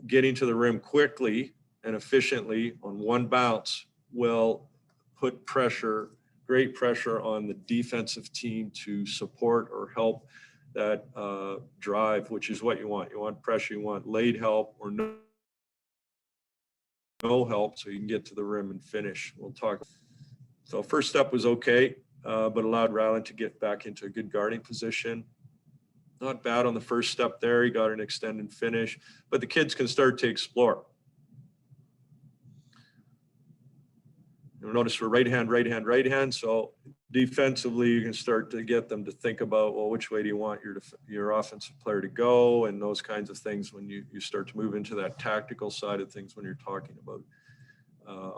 [SPEAKER 1] Getting to the rim quickly and efficiently on one bounce will put pressure, great pressure on the defensive team to support or help that drive, which is what you want. You want pressure, you want late help or no help so you can get to the rim and finish. We'll talk. So first step was okay, but allowed Ryland to get back into a good guarding position. Not bad on the first step there. He got an extend and finish, but the kids can start to explore. You'll notice we're right hand, right hand, right hand. So defensively, you can start to get them to think about, well, which way do you want your offensive player to go, and those kinds of things when you start to move into that tactical side of things when you're talking about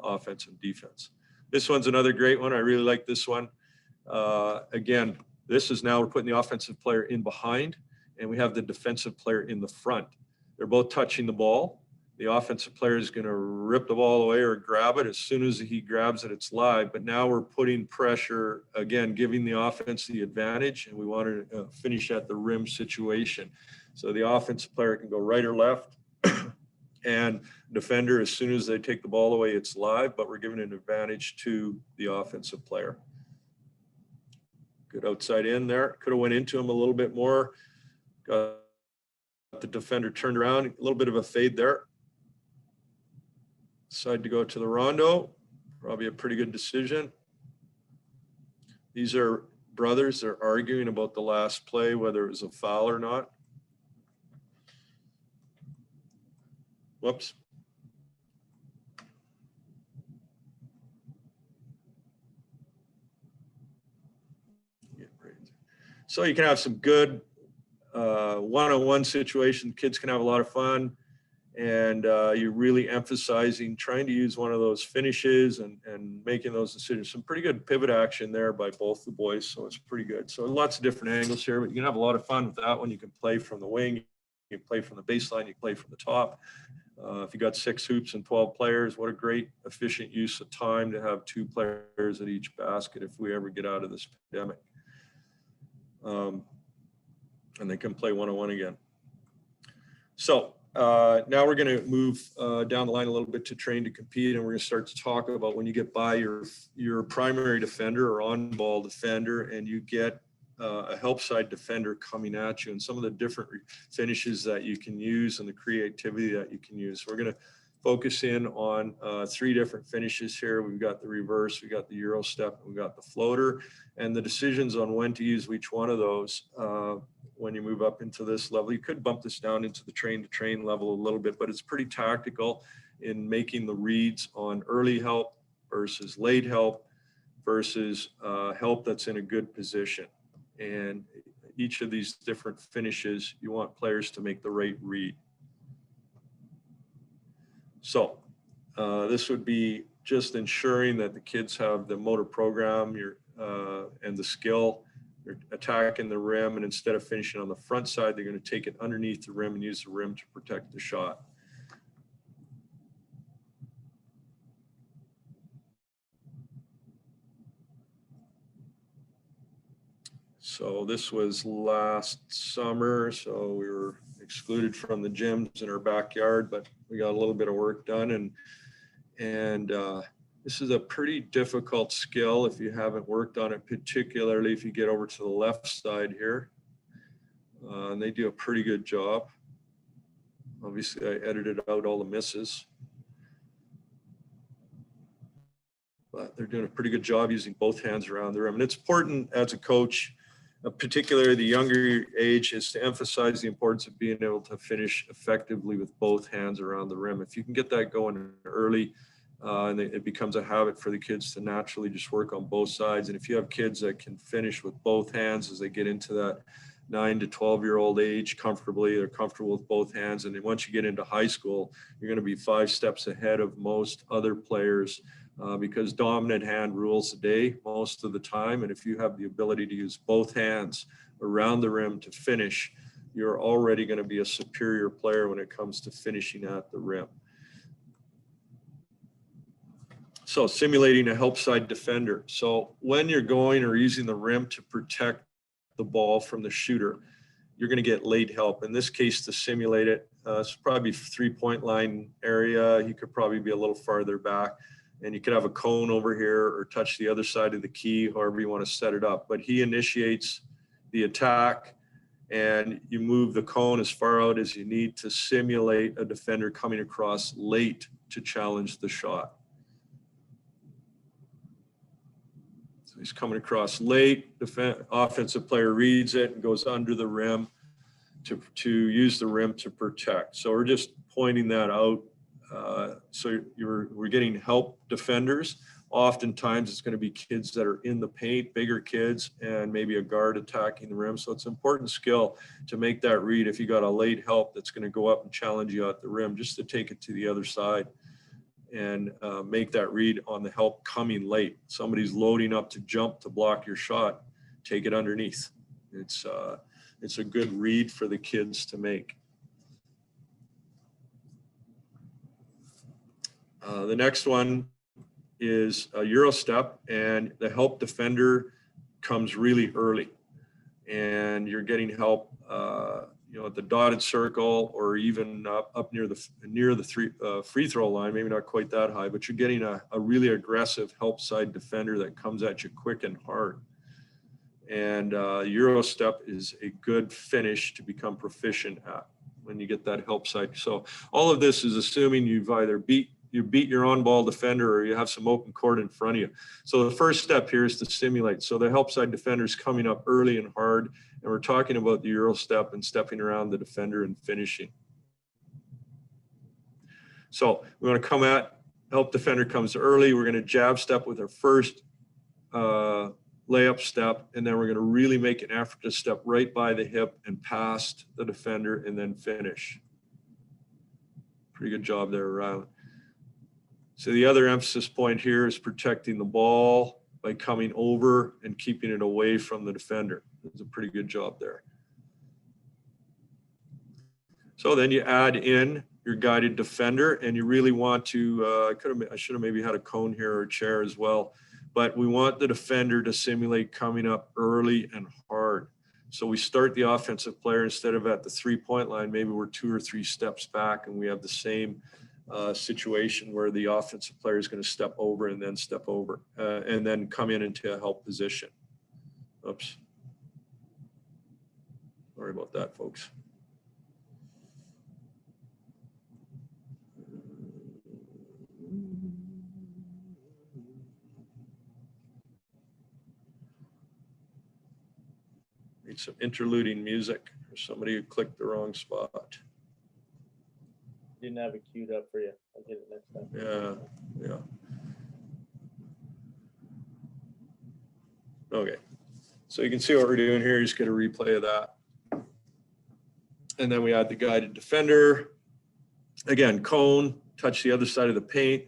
[SPEAKER 1] offense and defense. This one's another great one. I really like this one. Again, this is now we're putting the offensive player in behind, and we have the defensive player in the front. They're both touching the ball. The offensive player is going to rip the ball away or grab it. As soon as he grabs it, it's live. But now we're putting pressure, again, giving the offense the advantage, and we want to finish at the rim situation. So the offensive player can go right or left, and defender, as soon as they take the ball away, it's live, but we're giving an advantage to the offensive player. Good outside in there. Could have went into him a little bit more. Got the defender turned around, a little bit of a fade there. Decide to go to the rondo, probably a pretty good decision. These are brothers, they're arguing about the last play, whether it was a foul or not. Whoops. So you can have some good one-on-one situation. Kids can have a lot of fun. And you're really emphasizing trying to use one of those finishes and making those decisions. Some pretty good pivot action there by both the boys, so it's pretty good. So lots of different angles here, but you can have a lot of fun with that one. You can play from the wing, you can play from the baseline, you can play from the top. If you got 6 hoops and 12 players, what a great efficient use of time to have 2 players at each basket if we ever get out of this pandemic. And they can play one-on-one again. So now we're going to move down the line a little bit to train to compete, and we're going to start to talk about when you get by your primary defender or on-ball defender and you get a help side defender coming at you and some of the different finishes that you can use and the creativity that you can use. We're going to focus in on 3 different finishes here. We've got the reverse, we got the Euro step, and we got the floater, and the decisions on when to use each one of those when you move up into this level. You could bump this down into the train to train level a little bit, but it's pretty tactical in making the reads on early help versus late help versus help that's in a good position. And each of these different finishes, you want players to make the right read. So this would be just ensuring that the kids have the motor program and the skill. They're attacking the rim, and instead of finishing on the front side, they're going to take it underneath the rim and use the rim to protect the shot. So this was last summer, so we were excluded from the gyms in our backyard, but we got a little bit of work done, and this is a pretty difficult skill if you haven't worked on it, particularly if you get over to the left side here. And they do a pretty good job. Obviously, I edited out all the misses, but they're doing a pretty good job using both hands around the rim. And it's important as a coach, particularly the younger age, is to emphasize the importance of being able to finish effectively with both hands around the rim. If you can get that going early, and it becomes a habit for the kids to naturally just work on both sides. And if you have kids that can finish with both hands as they get into that 9 to 12-year-old age comfortably, they're comfortable with both hands. And then once you get into high school, you're going to be 5 steps ahead of most other players because dominant hand rules the day most of the time. And if you have the ability to use both hands around the rim to finish, you're already going to be a superior player when it comes to finishing at the rim. So simulating a help side defender. So when you're going or using the rim to protect the ball from the shooter, you're going to get late help. In this case, to simulate it, it's probably 3-point line area. You could probably be a little farther back, and you could have a cone over here or touch the other side of the key, however you want to set it up. But he initiates the attack, and you move the cone as far out as you need to simulate a defender coming across late to challenge the shot. He's coming across late. Offensive player reads it and goes under the rim to use the rim to protect. So we're just pointing that out. So we're getting help defenders. Oftentimes it's going to be kids that are in the paint, bigger kids, and maybe a guard attacking the rim. So it's an important skill to make that read if you got a late help that's going to go up and challenge you at the rim, just to take it to the other side and make that read on the help coming late. Somebody's loading up to jump to block your shot, take it underneath. It's a good read for the kids to make. The next one is a Euro step, and the help defender comes really early, and you're getting help at the dotted circle, or even up near the free throw line, maybe not quite that high, but you're getting a really aggressive help side defender that comes at you quick and hard. And Euro step is a good finish to become proficient at when you get that help side. So all of this is assuming you've either beat your on-ball defender or you have some open court in front of you. So the first step here is to simulate. So the help side defender is coming up early and hard, and we're talking about the Euro step and stepping around the defender and finishing. So we want to come at, help defender comes early. We're going to jab step with our first layup step, and then we're going to really make an effort to step right by the hip and past the defender and then finish. Pretty good job there, Rylan. So the other emphasis point here is protecting the ball by coming over and keeping it away from the defender. It's a pretty good job there. So then you add in your guided defender, and you really want to, I should have maybe had a cone here or a chair as well, but we want the defender to simulate coming up early and hard. So we start the offensive player, instead of at the 3-point line, maybe we're 2 or 3 steps back, and we have the same situation where the offensive player is going to step over and then step over and then come in into a help position. Oops. Sorry about that, folks. Need some interluding music, or somebody who clicked the wrong spot.
[SPEAKER 2] Didn't have it queued up for you. I'll get it next time.
[SPEAKER 1] Yeah. Okay. So you can see what we're doing here. You just get a replay of that. And then we add the guided defender. Again, cone, touch the other side of the paint.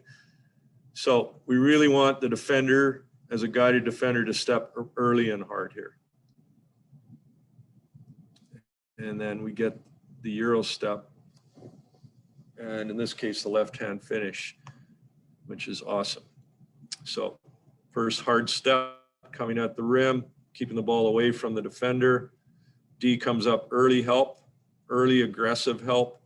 [SPEAKER 1] So we really want the defender, as a guided defender, to step early and hard here. And then we get the Euro step, and in this case, the left-hand finish, which is awesome. So first hard step, coming at the rim, keeping the ball away from the defender. D comes up, early help, early aggressive help.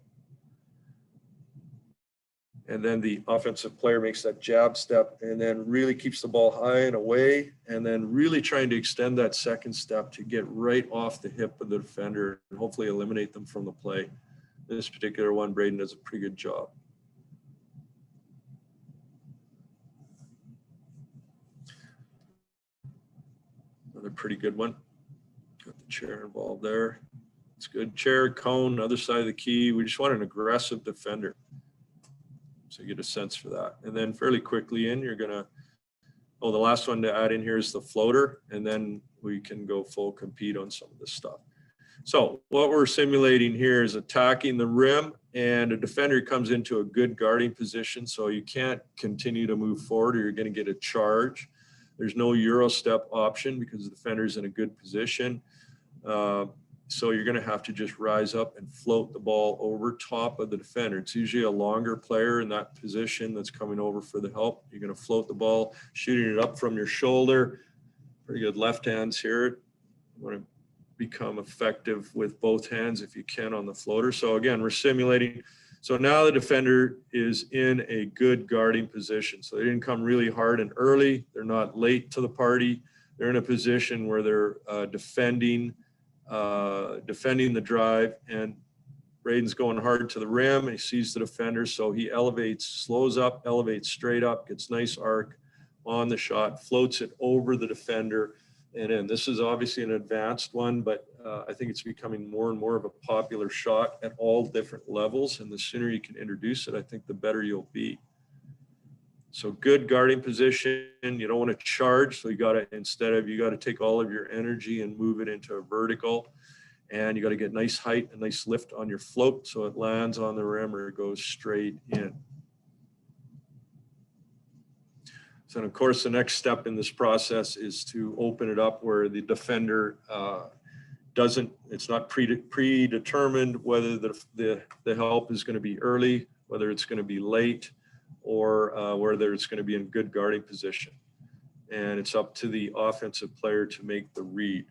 [SPEAKER 1] And then the offensive player makes that jab step and then really keeps the ball high and away, and then really trying to extend that second step to get right off the hip of the defender and hopefully eliminate them from the play. This particular one, Braden does a pretty good job. Another pretty good one. Got the chair involved there. It's good. Chair, cone, other side of the key. We just want an aggressive defender. So you get a sense for that. And then fairly quickly in, you're gonna, oh, the last one to add in here is the floater, and then we can go full compete on some of this stuff. So what we're simulating here is attacking the rim, and a defender comes into a good guarding position, so you can't continue to move forward or you're gonna get a charge. There's no Euro step option because the defender's in a good position. So you're going to have to just rise up and float the ball over top of the defender. It's usually a longer player in that position that's coming over for the help. You're going to float the ball, shooting it up from your shoulder. Pretty good left hands here. You want to become effective with both hands if you can on the floater. So again, we're simulating. So now the defender is in a good guarding position. So they didn't come really hard and early. They're not late to the party. They're in a position where they're defending the drive, and Braden's going hard to the rim and he sees the defender. So he elevates, slows up, elevates straight up, gets nice arc on the shot, floats it over the defender. And then this is obviously an advanced one, but I think it's becoming more and more of a popular shot at all different levels. And the sooner you can introduce it, I think the better you'll be. So good guarding position. You don't want to charge. So you got to, you got to take all of your energy and move it into a vertical. And you got to get nice height and nice lift on your float so it lands on the rim or it goes straight in. So of course, the next step in this process is to open it up where the defender it's not predetermined whether the help is going to be early, whether it's going to be late, or whether it's going to be in good guarding position. And it's up to the offensive player to make the read.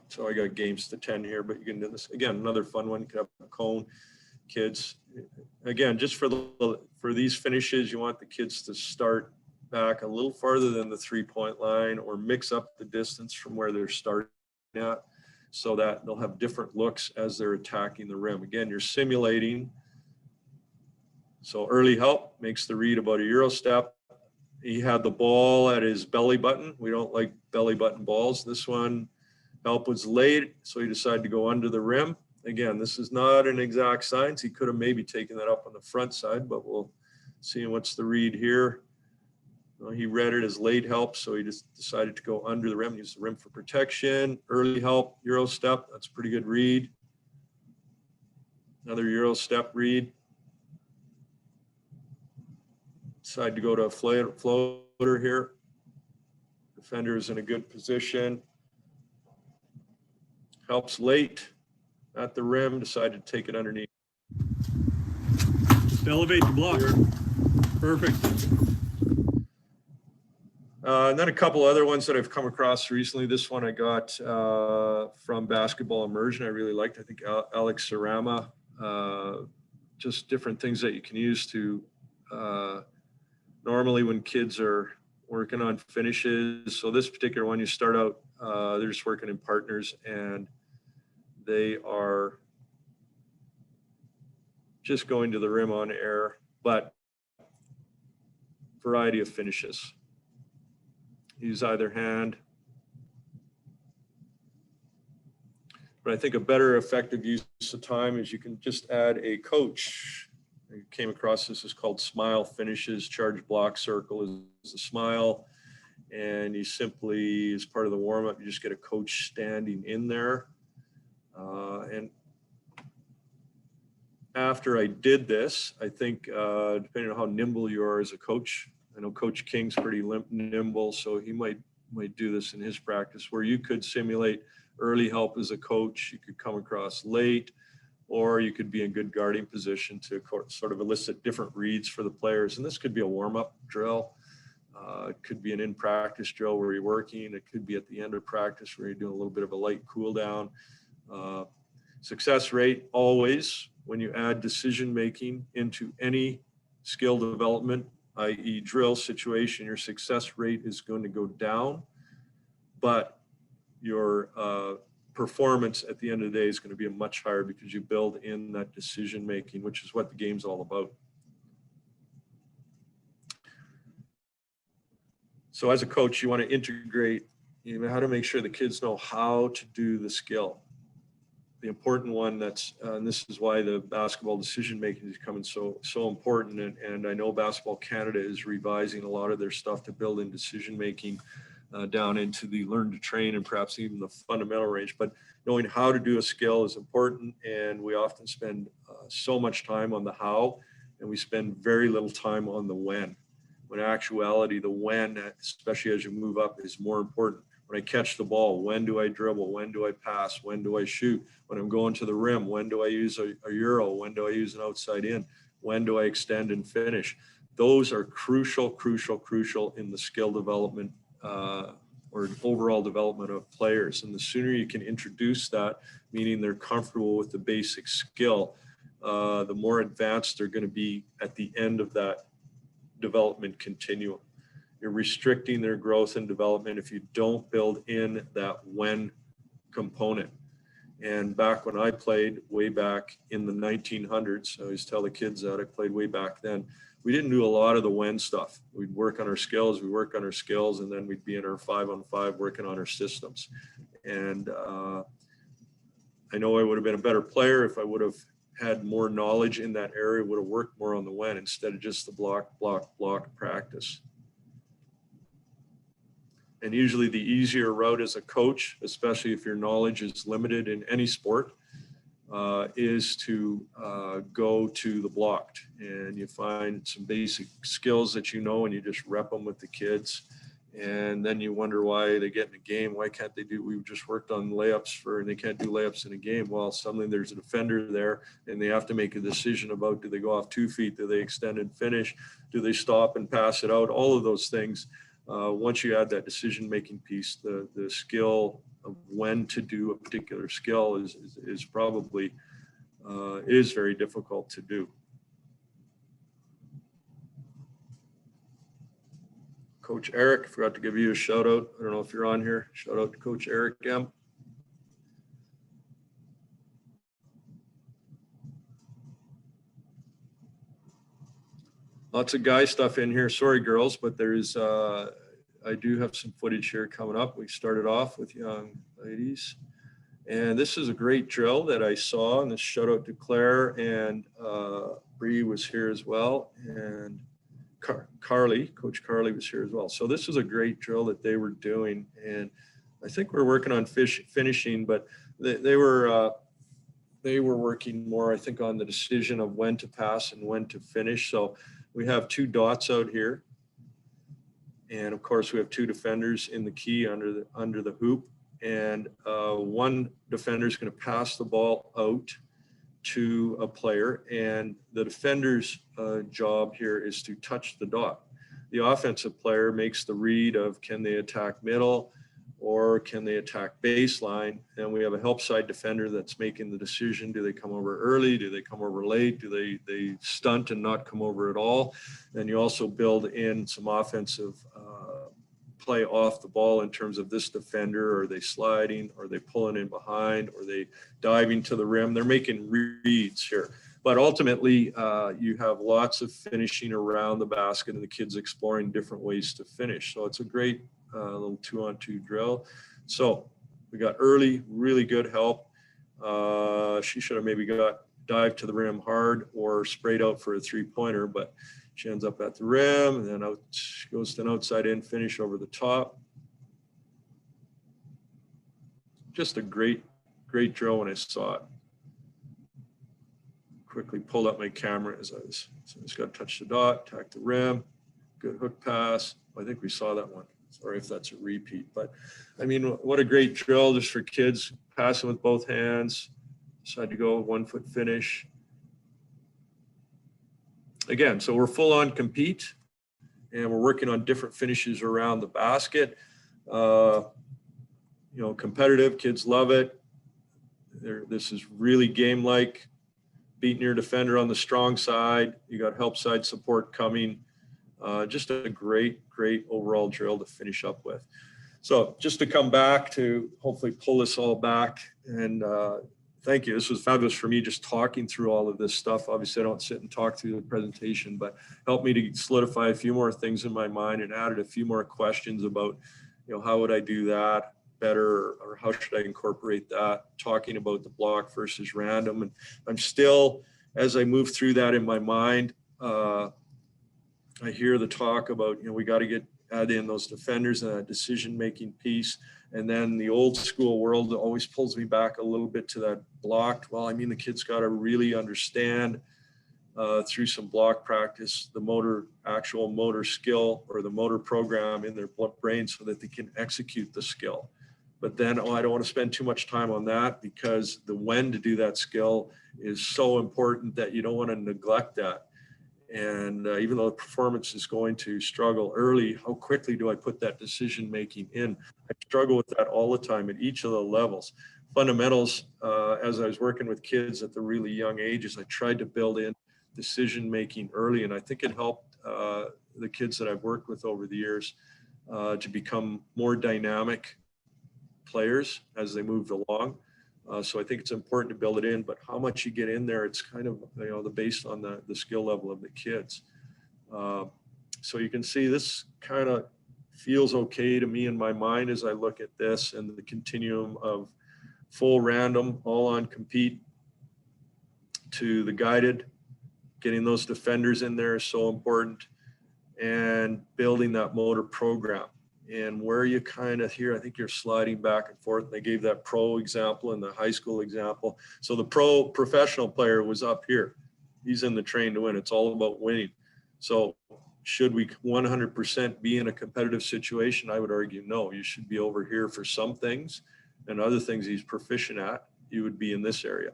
[SPEAKER 1] So I got games to 10 here, but you can do this. Again, another fun one. You can have a cone. Kids, again, just for these finishes, you want the kids to start back a little farther than the 3-point line or mix up the distance from where they're starting at so that they'll have different looks as they're attacking the rim. Again, you're simulating. So early help makes the read about a Euro step. He had the ball at his belly button. We don't like belly button balls. This one, help was late, so he decided to go under the rim. Again, this is not an exact science. He could have maybe taken that up on the front side, but we'll see what's the read here. Well, he read it as late help, so he just decided to go under the rim, use the rim for protection. Early help, Euro step, that's a pretty good read. Another Euro step read. Decide to go to a floater here. Defender is in a good position. Helps late at the rim, decided to take it underneath.
[SPEAKER 4] Elevate the block. Perfect.
[SPEAKER 1] And then a couple other ones that I've come across recently. This one I got from Basketball Immersion. I really liked. I think Alex Sarama. Just different things that you can use to normally when kids are working on finishes. So this particular one, you start out, they're just working in partners and they are just going to the rim on air, but variety of finishes. Use either hand. But I think a better effective use of time is you can just add a coach. I came across this is called Smile Finishes. Charge block circle is a smile. And you simply, as part of the warm-up, you just get a coach standing in there. And after I did this, I think depending on how nimble you are as a coach, I know Coach King's pretty nimble, so he might do this in his practice, where you could simulate early help as a coach. You could come across late, or you could be in good guarding position to sort of elicit different reads for the players. And this could be a warm-up drill. It could be an in-practice drill where you're working. It could be at the end of practice where you're doing a little bit of a light cool down. Success rate always, when you add decision-making into any skill development, i.e. drill situation, your success rate is going to go down, but your performance at the end of the day is going to be much higher because you build in that decision-making, which is what the game's all about. So as a coach, you want to integrate, you know, how to make sure the kids know how to do the skill. The important one that's, and this is why the basketball decision-making is becoming so important. And I know Basketball Canada is revising a lot of their stuff to build in decision-making down into the learn to train and perhaps even the fundamental range. But knowing how to do a skill is important. And we often spend so much time on the how, and we spend very little time on the when. When in actuality, the when, especially as you move up, is more important. When I catch the ball, when do I dribble? When do I pass? When do I shoot? When I'm going to the rim, when do I use a Euro? When do I use an outside in? When do I extend and finish? Those are crucial in the skill development or overall development of players. And the sooner you can introduce that, meaning they're comfortable with the basic skill, the more advanced they're going to be at the end of that development continuum. You're restricting their growth and development if you don't build in that when component. And back when I played, way back in the 1900s, I always tell the kids that I played way back then, we didn't do a lot of the when stuff. We'd work on our skills, and then we'd be in our 5-on-5 working on our systems. And I know I would have been a better player if I would have had more knowledge in that area, would have worked more on the when instead of just the block practice. And usually the easier route as a coach, especially if your knowledge is limited in any sport, is to go to the blocked. And you find some basic skills that you know, and you just rep them with the kids. And then you wonder why they get in a game. Why can't they do, we just worked on layups and they can't do layups in a game. Well, suddenly there's a defender there and they have to make a decision about, do they go off 2 feet? Do they extend and finish? Do they stop and pass it out? All of those things. Once you add that decision-making piece, the skill of when to do a particular skill is probably is very difficult to do. Coach Eric, forgot to give you a shout out. I don't know if you're on here. Shout out to Coach Eric M. Lots of guy stuff in here. Sorry, girls, but there's, I do have some footage here coming up. We started off with young ladies. And this is a great drill that I saw. And this shout out to Claire, and Bree was here as well. And Carly, Coach Carly was here as well. So this was a great drill that they were doing. And I think we're working on finishing, but they were working more, I think, on the decision of when to pass and when to finish. So we have 2 dots out here. And of course we have 2 defenders in the key under the hoop. And one defender is going to pass the ball out to a player. And the defender's job here is to touch the dot. The offensive player makes the read of, can they attack middle or can they attack baseline? And we have a help side defender that's making the decision. Do they come over early? Do they come over late? Do they stunt and not come over at all? And you also build in some offensive play off the ball in terms of this defender. Are they sliding? Are they pulling in behind? Are they diving to the rim? They're making reads here. But ultimately, you have lots of finishing around the basket and the kids exploring different ways to finish. So it's a great little 2-on-2 drill. So we got early, really good help. She should have maybe dived to the rim hard or sprayed out for a 3-pointer, but she ends up at the rim and then out, goes to an outside in finish over the top. Just a great drill when I saw it. quickly pulled up my camera as I just got to touch the dot, tack the rim, good hook pass. I think we saw that one. Sorry if that's a repeat, but I mean, what a great drill just for kids, passing with both hands, decide to go 1 foot finish. Again, so we're full on compete, and we're working on different finishes around the basket. You know, competitive, kids love it. This is really game-like. Beating your defender on the strong side. You got help side support coming. Just a great overall drill to finish up with. So just to come back to hopefully pull this all back, and thank you. This was fabulous for me just talking through all of this stuff. Obviously, I don't sit and talk through the presentation, but helped me to solidify a few more things in my mind and added a few more questions about, you know, how would I do that better, or how should I incorporate that, talking about the block versus random. And I'm still, as I move through that in my mind, I hear the talk about, you know, we got to add in those defenders and that decision-making piece. And then the old school world always pulls me back a little bit to that blocked. Well, I mean, the kids got to really understand through some block practice, the actual motor skill or the motor program in their brain so that they can execute the skill. But then, I don't want to spend too much time on that, because the when to do that skill is so important that you don't want to neglect that. And even though the performance is going to struggle early, how quickly do I put that decision making in? I struggle with that all the time at each of the levels. Fundamentals, as I was working with kids at the really young ages, I tried to build in decision making early, and I think it helped the kids that I've worked with over the years to become more dynamic players as they moved along. So I think it's important to build it in, but how much you get in there, it's kind of, you know, based on the skill level of the kids. So you can see this kind of feels okay to me in my mind as I look at this and the continuum of full random, all on compete to the guided. Getting those defenders in there is so important, and building that motor program. And where you kind of here, I think you're sliding back and forth. They gave that pro example and the high school example. So the professional player was up here. He's in the train to win. It's all about winning. So should we 100% be in a competitive situation? I would argue no. You should be over here for some things, and other things he's proficient at, you would be in this area.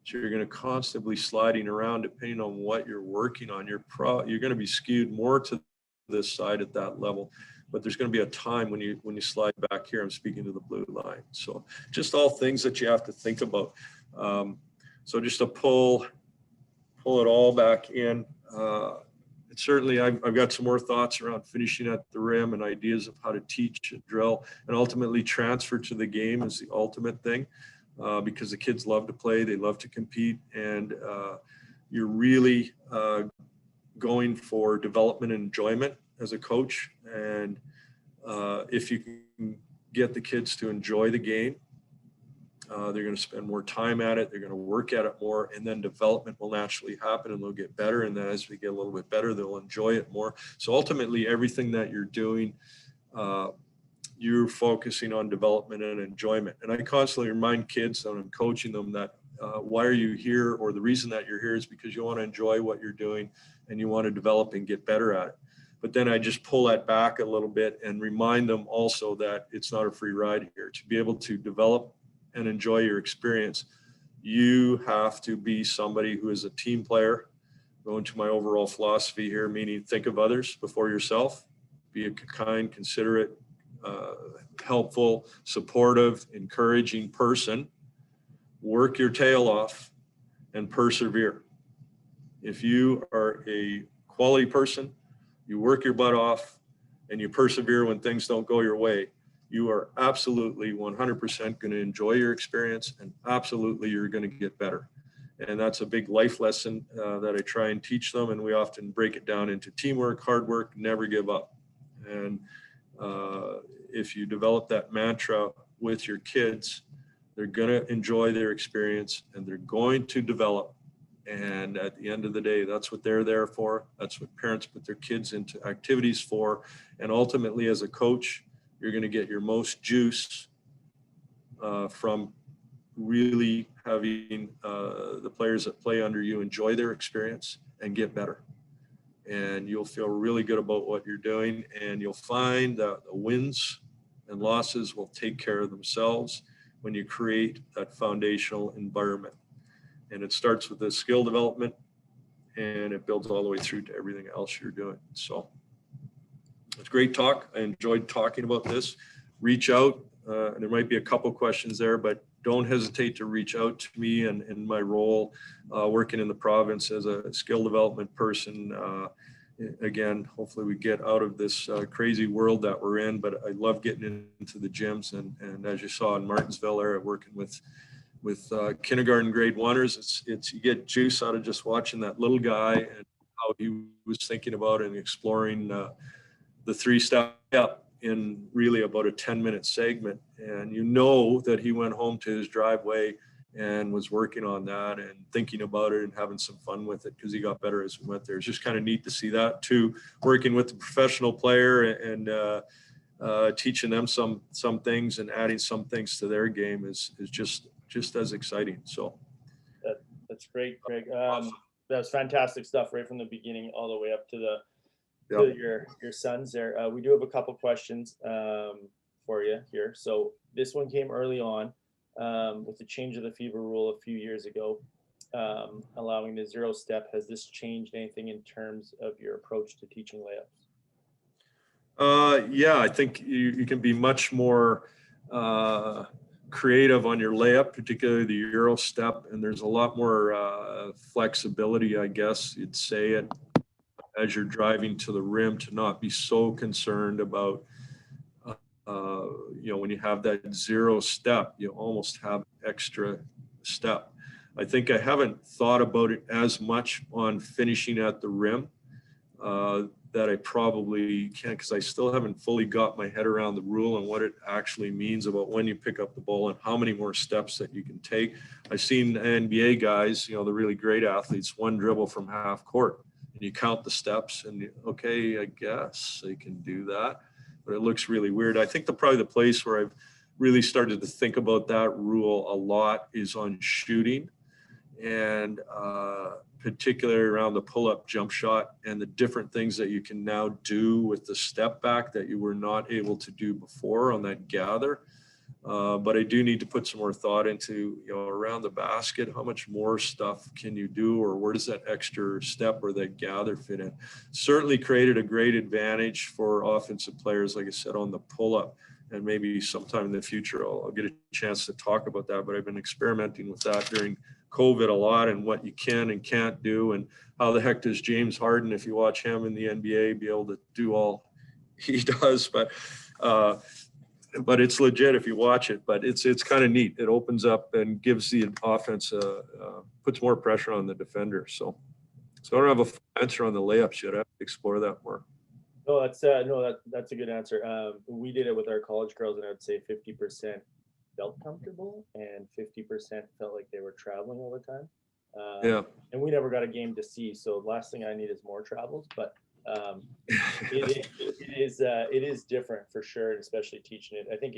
[SPEAKER 1] So you're going to constantly sliding around depending on what you're working on. You're going to be skewed more to this side at that level. But there's going to be a time when you slide back here. I'm speaking to the blue line. So just all things that you have to think about. So just to pull it all back in. Certainly, I've got some more thoughts around finishing at the rim and ideas of how to teach a drill and ultimately transfer to the game is the ultimate thing, because the kids love to play, they love to compete, and you're really going for development and enjoyment as a coach. And if you can get the kids to enjoy the game, they're going to spend more time at it, they're going to work at it more, and then development will naturally happen and they'll get better. And then as we get a little bit better, they'll enjoy it more. So ultimately, everything that you're doing, you're focusing on development and enjoyment. And I constantly remind kids when I'm coaching them that why are you here, or the reason that you're here is because you want to enjoy what you're doing and you want to develop and get better at it. But then I just pull that back a little bit and remind them also that it's not a free ride here. To be able to develop and enjoy your experience, you have to be somebody who is a team player. Going to my overall philosophy here, meaning think of others before yourself, be a kind, considerate, helpful, supportive, encouraging person, work your tail off and persevere. If you are a quality person, you work your butt off and you persevere when things don't go your way, you are absolutely 100% going to enjoy your experience, and absolutely you're going to get better. And that's a big life lesson that I try and teach them. And we often break it down into teamwork, hard work, never give up. And if you develop that mantra with your kids, they're going to enjoy their experience and they're going to develop. And at the end of the day, that's what they're there for. That's what parents put their kids into activities for. And ultimately, as a coach, you're going to get your most juice from really having the players that play under you enjoy their experience and get better. And you'll feel really good about what you're doing, and you'll find that the wins and losses will take care of themselves when you create that foundational environment. And it starts with the skill development, and it builds all the way through to everything else you're doing. So it's great talk. I enjoyed talking about this. Reach out. There might be a couple questions there, but don't hesitate to reach out to me. And in my role working in the province as a skill development person, again, hopefully we get out of this crazy world that we're in, but I love getting into the gyms. And as you saw in Martinsville area, working with kindergarten grade oneers, it's you get juice out of just watching that little guy and how he was thinking about and exploring the 3-step in really about a 10-minute segment. And you know that he went home to his driveway and was working on that and thinking about it and having some fun with it, because he got better as we went there. It's just kind of neat to see that too. Working with the professional player and teaching them some things and adding some things to their game is just as exciting. So
[SPEAKER 2] that's great, Craig. That's fantastic stuff right from the beginning all the way up to the
[SPEAKER 1] Yep.
[SPEAKER 2] to your sons there. We do have a couple questions for you here. So this one came early on with the change of the FIBA rule a few years ago, allowing the 0 step. Has this changed anything in terms of your approach to teaching layups?
[SPEAKER 1] Yeah, I think you can be much more creative on your layup, particularly the Euro step, and there's a lot more flexibility, I guess you'd say, it as you're driving to the rim, to not be so concerned about when you have that 0 step, you almost have extra step. I think I haven't thought about it as much on finishing at the rim that I probably can, because I still haven't fully got my head around the rule and what it actually means about when you pick up the ball and how many more steps that you can take. I've seen NBA guys, the really great athletes, one dribble from half court, and you count the steps and okay, I guess they can do that, but it looks really weird. I think probably the place where I've really started to think about that rule a lot is on shooting, and particularly around the pull-up jump shot and the different things that you can now do with the step back that you were not able to do before on that gather. But I do need to put some more thought into, around the basket, how much more stuff can you do, or where does that extra step or that gather fit in? Certainly created a great advantage for offensive players, like I said, on the pull-up. And maybe sometime in the future, I'll get a chance to talk about that. But I've been experimenting with that during COVID a lot, and what you can and can't do, and how the heck does James Harden, if you watch him in the NBA, be able to do all he does. But it's legit if you watch it. But it's kind of neat. It opens up and gives the offense puts more pressure on the defender. So I don't have a full answer on the layups yet. I have to explore that more.
[SPEAKER 2] No, that's a good answer. We did it with our college girls, and I'd say 50% felt comfortable and 50% felt like they were traveling all the time.
[SPEAKER 1] Yeah. And
[SPEAKER 2] we never got a game to see, so the last thing I need is more travels. But it is different for sure, and especially teaching it. I think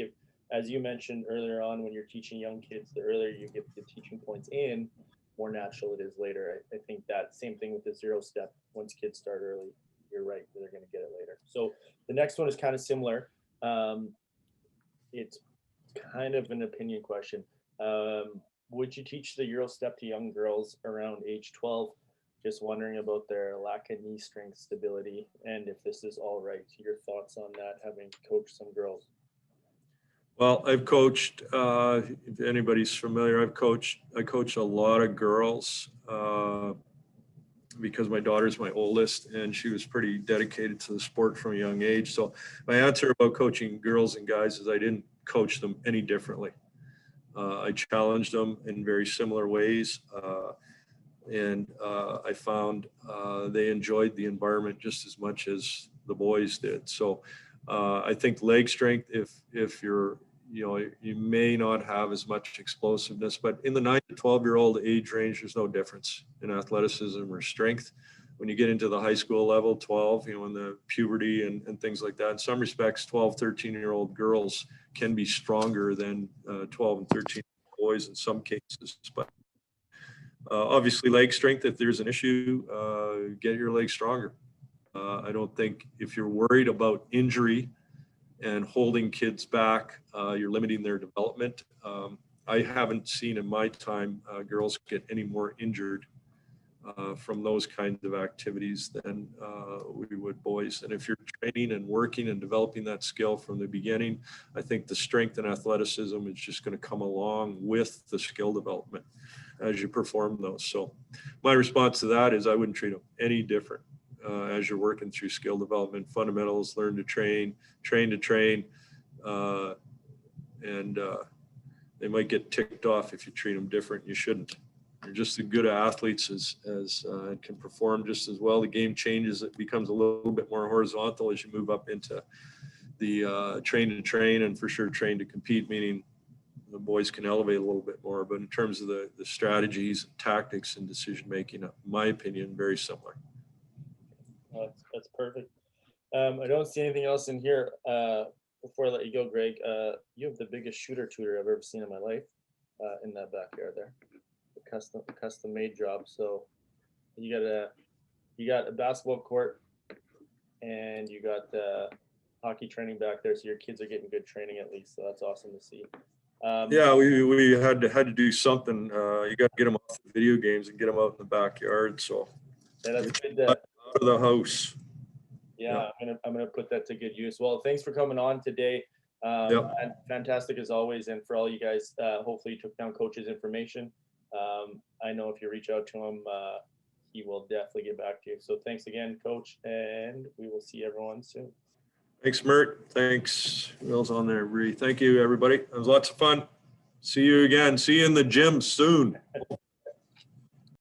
[SPEAKER 2] as you mentioned earlier on, when you're teaching young kids, the earlier you get the teaching points in, more natural it is later. I think that same thing with the 0 step. Once kids start early, you're right, they're going to get it later. So the next one is kind of similar. It's kind of an opinion question. Would you teach the Euro step to young girls around age 12? Just wondering about their lack of knee strength stability, and if this is all right. Your thoughts on that, having coached some girls?
[SPEAKER 1] Well, I've coached, if anybody's familiar, I coach a lot of girls because my daughter's my oldest, and she was pretty dedicated to the sport from a young age. So my answer about coaching girls and guys is I didn't coach them any differently. I challenged them in very similar ways. And I found they enjoyed the environment just as much as the boys did. So I think leg strength, if you're, you may not have as much explosiveness, but in the 9 to 12-year-old age range, there's no difference in athleticism or strength. When you get into the high school level, 12, in the puberty and things like that, in some respects, 12, 13-year-old girls can be stronger than 12 and 13 boys in some cases. But obviously leg strength, if there's an issue, get your legs stronger. I don't think if you're worried about injury and holding kids back, you're limiting their development. I haven't seen in my time girls get any more injured from those kinds of activities than we would boys. And if you're training and working and developing that skill from the beginning, I think the strength and athleticism is just going to come along with the skill development as you perform those. So my response to that is I wouldn't treat them any different as you're working through skill development, fundamentals, learn to train, train to train. And they might get ticked off if you treat them different. You shouldn't. You're just as good athletes as can perform just as well. The game changes. It becomes a little bit more horizontal as you move up into the train to train, and for sure train to compete, meaning the boys can elevate a little bit more. But in terms of the strategies, tactics, and decision making, in my opinion, very similar.
[SPEAKER 2] That's perfect. I don't see anything else in here. Before I let you go, Greg, you have the biggest shooter tutor I've ever seen in my life in that backyard there. Custom made job. So you got a basketball court and you got hockey training back there, so your kids are getting good training at least. So that's awesome to see.
[SPEAKER 1] Yeah, we had to do something. You got to get them off the video games and get them out in the backyard. So
[SPEAKER 2] yeah, that's good.
[SPEAKER 1] Out of the house.
[SPEAKER 2] Yeah, I'm gonna put that to good use. Well, thanks for coming on today.
[SPEAKER 1] Yep.
[SPEAKER 2] And fantastic as always. And for all you guys, hopefully you took down Coach's information. I know if you reach out to him, he will definitely get back to you. So thanks again, Coach, and we will see everyone soon.
[SPEAKER 1] Thanks, Mert. Thanks. Who else on there? Bree. Thank you, everybody. It was lots of fun. See you again. See you in the gym soon.